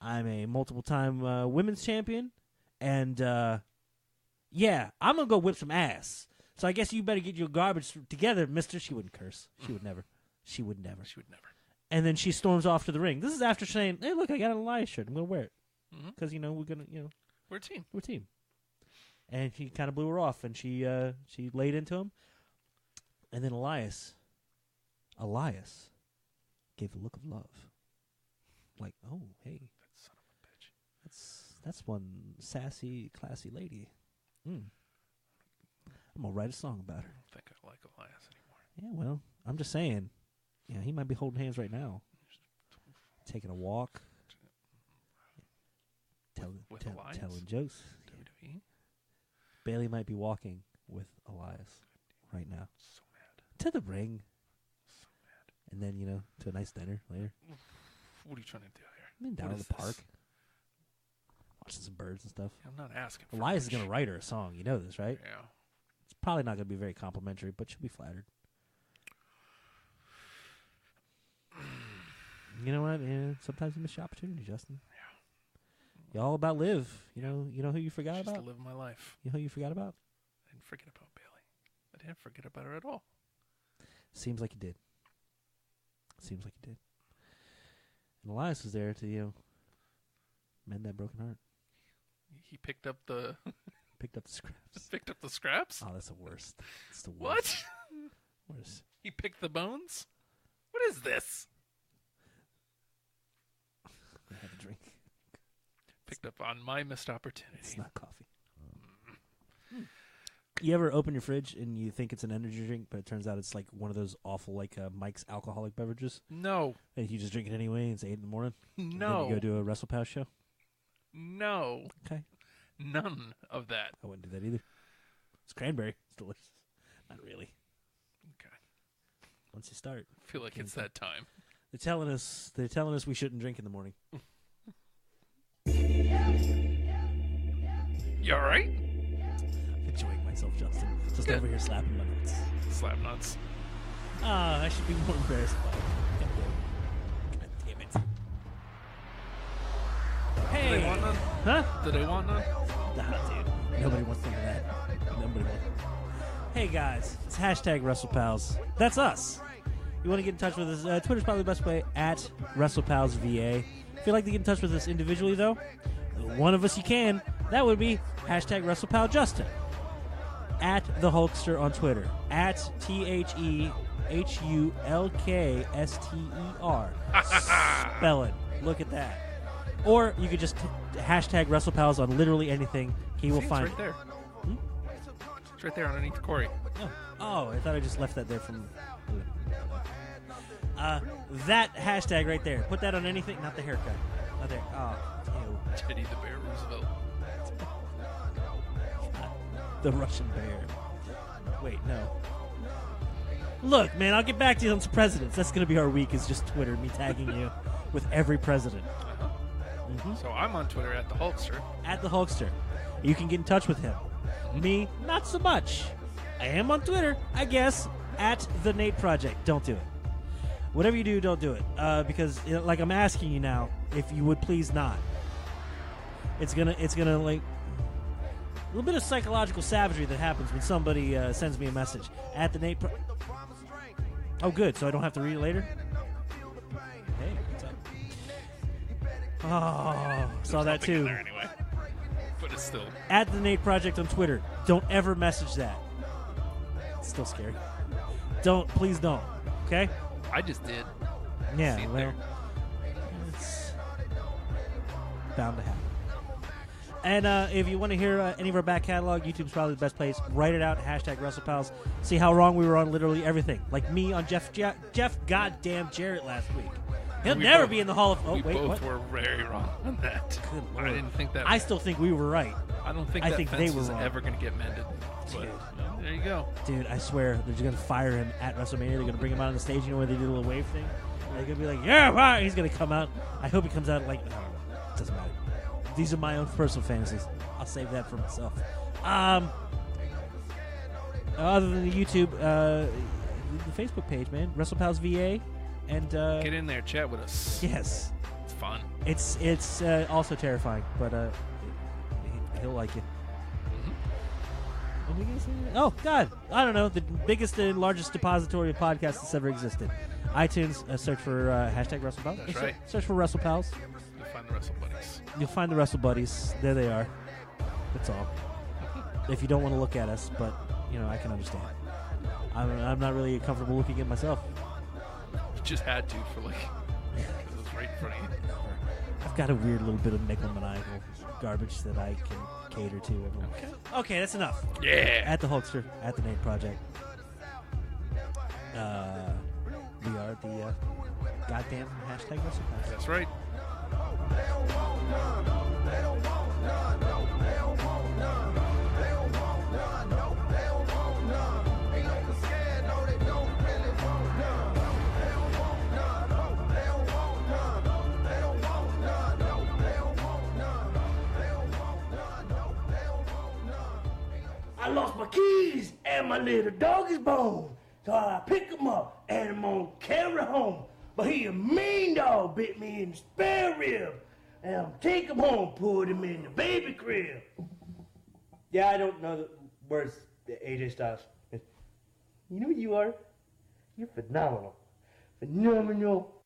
I'm a multiple-time women's champion, and yeah, I'm gonna go whip some ass. So I guess you better get your garbage together, mister." She wouldn't curse. She would never. She would never. She would never. And then she storms off to the ring. This is after saying, "Hey, look, I got an Elias shirt. I'm gonna wear it because we're gonna, we're a team. We're a team." And he kind of blew her off, and she laid into him. And then Elias gave the look of love, like, "Oh, hey, That son of a bitch. that's one sassy, classy lady. I'm gonna write a song about her." I don't think I like Elias anymore. Yeah, well, I'm just saying. Yeah, he might be holding hands right now, taking a walk, telling jokes. WWE? Bailey might be walking with Elias right now So mad. to the ring, So mad. and then to a nice dinner later. What are you trying to do here? I mean, down What in is the this? park, watching some birds and stuff. I'm not asking for Elias is much. gonna write her a song. You know this, right? Yeah. It's probably not gonna be very complimentary, but she'll be flattered. You know what? Yeah, sometimes you miss your opportunity, Justin. Yeah. You're all about Liv. You know who you forgot Just about? to live my life. You know who you forgot about? I didn't forget about Bailey. I didn't forget about her at all. Seems like you did. Seems like you did. And Elias was there to mend that broken heart. He picked up the Picked up the scraps. picked up the scraps. Oh, that's the worst. It's the worst. What? Worst. He picked the bones? What is this? I have a drink. Picked up on my missed opportunity. It's not coffee. You ever open your fridge and you think it's an energy drink, but it turns out it's like one of those awful Mike's alcoholic beverages? No. And you just drink it anyway, and it's 8 in the morning? And No. then you go to a WrestlePals show? No. Okay. None of that. I wouldn't do that either. It's cranberry. It's delicious. Not really. Okay. Once you start. I feel like it's that time. They're telling us we shouldn't drink in the morning. You alright? I'm enjoying myself, Justin. Just Good. over here slapping my nuts. Slap nuts. I should be more embarrassed by it. God damn it. Hey! Do they want none? Huh? Do they want none? Nah, dude. Nobody wants none of that. Nobody wants. Hey, guys. It's hashtag WrestlePals. That's us. You want to get in touch with us? Twitter's probably the best way, at WrestlePalsVA. If you'd like to get in touch with us individually, though, one of us you can. That would be hashtag WrestlePalJustin. At the Hulkster on Twitter. At TheHulkster. Spell it. Look at that. Or you could just hashtag WrestlePals on literally anything. He will See, find it's right it. there. It's right there underneath Corey. Oh, I thought I just left that there from... that hashtag right there. Put that on anything. Not the haircut. Not there. Oh, ew. Teddy the Bear Roosevelt. The Russian bear. Wait, no. Look, man, I'll get back to you on some presidents. That's going to be our week, is just Twitter, me tagging you with every president. So I'm on Twitter at the Hulkster. At the Hulkster. You can get in touch with him. Me, not so much. I am on Twitter, I guess, at the Nate Project. Don't do it. Whatever you do, don't do it. Because, like, I'm asking you now, if you would please not. It's gonna, like, a little bit of psychological savagery that happens when somebody sends me a message at the Nate. Oh, good. So I don't have to read it later. Hey, what's up? Oh, saw that Nothing in too. there anyway. But it's still. At the Nate Project on Twitter. Don't ever message that. It's still scary. Please don't. Okay? I just did. Yeah, See it well, there. it's bound to happen. And if you want to hear any of our back catalog, YouTube's probably the best place. Write it out, hashtag WrestlePals. See how wrong we were on literally everything. Like me on Jeff goddamn Jarrett last week. He'll never be in the Hall of... Oh, we wait, both what? were very wrong on that. Good Lord. I didn't think that... I still think we were right. I don't think I that think fence they were was wrong. ever going to get mended. But, there you go. Dude, I swear, they're just going to fire him at WrestleMania. They're going to bring him out on the stage, you know, where they do the little wave thing? They're going to be like, yeah, fire! He's going to come out. I hope he comes out like... I don't know. It doesn't matter. These are my own personal fantasies. I'll save that for myself. Other than the YouTube, the Facebook page, man, WrestlePals VA, and Get in there, chat with us. yes, It's fun. it's also terrifying, but he'll like it. What did we say? Oh God, I don't know. The biggest and largest depository of podcasts that's ever existed. iTunes, search for hashtag WrestlePals. That's right. Search for WrestlePals. You'll find the Wrestle Buddies. You'll find the Wrestle Buddies. There they are. That's all. If you don't want to look at us, but you know, I can understand. I'm not really comfortable looking at myself. You just had to for like... Because it was right in front of you. I've got a weird little bit of nigglomaniacal garbage that I can cater to. Okay, that's enough. Yeah. At the Hulkster, at the Nate Project. We are the goddamn hashtag WrestlePals. That's right. I lost my keys and my little dog is bone. So I pick him up and I'm gonna carry home. But he a mean dog, bit me in the spare rib. And I'm take him home, put him in the baby crib. Yeah, I don't know the words, AJ Styles. You know what you are? You're phenomenal. Phenomenal.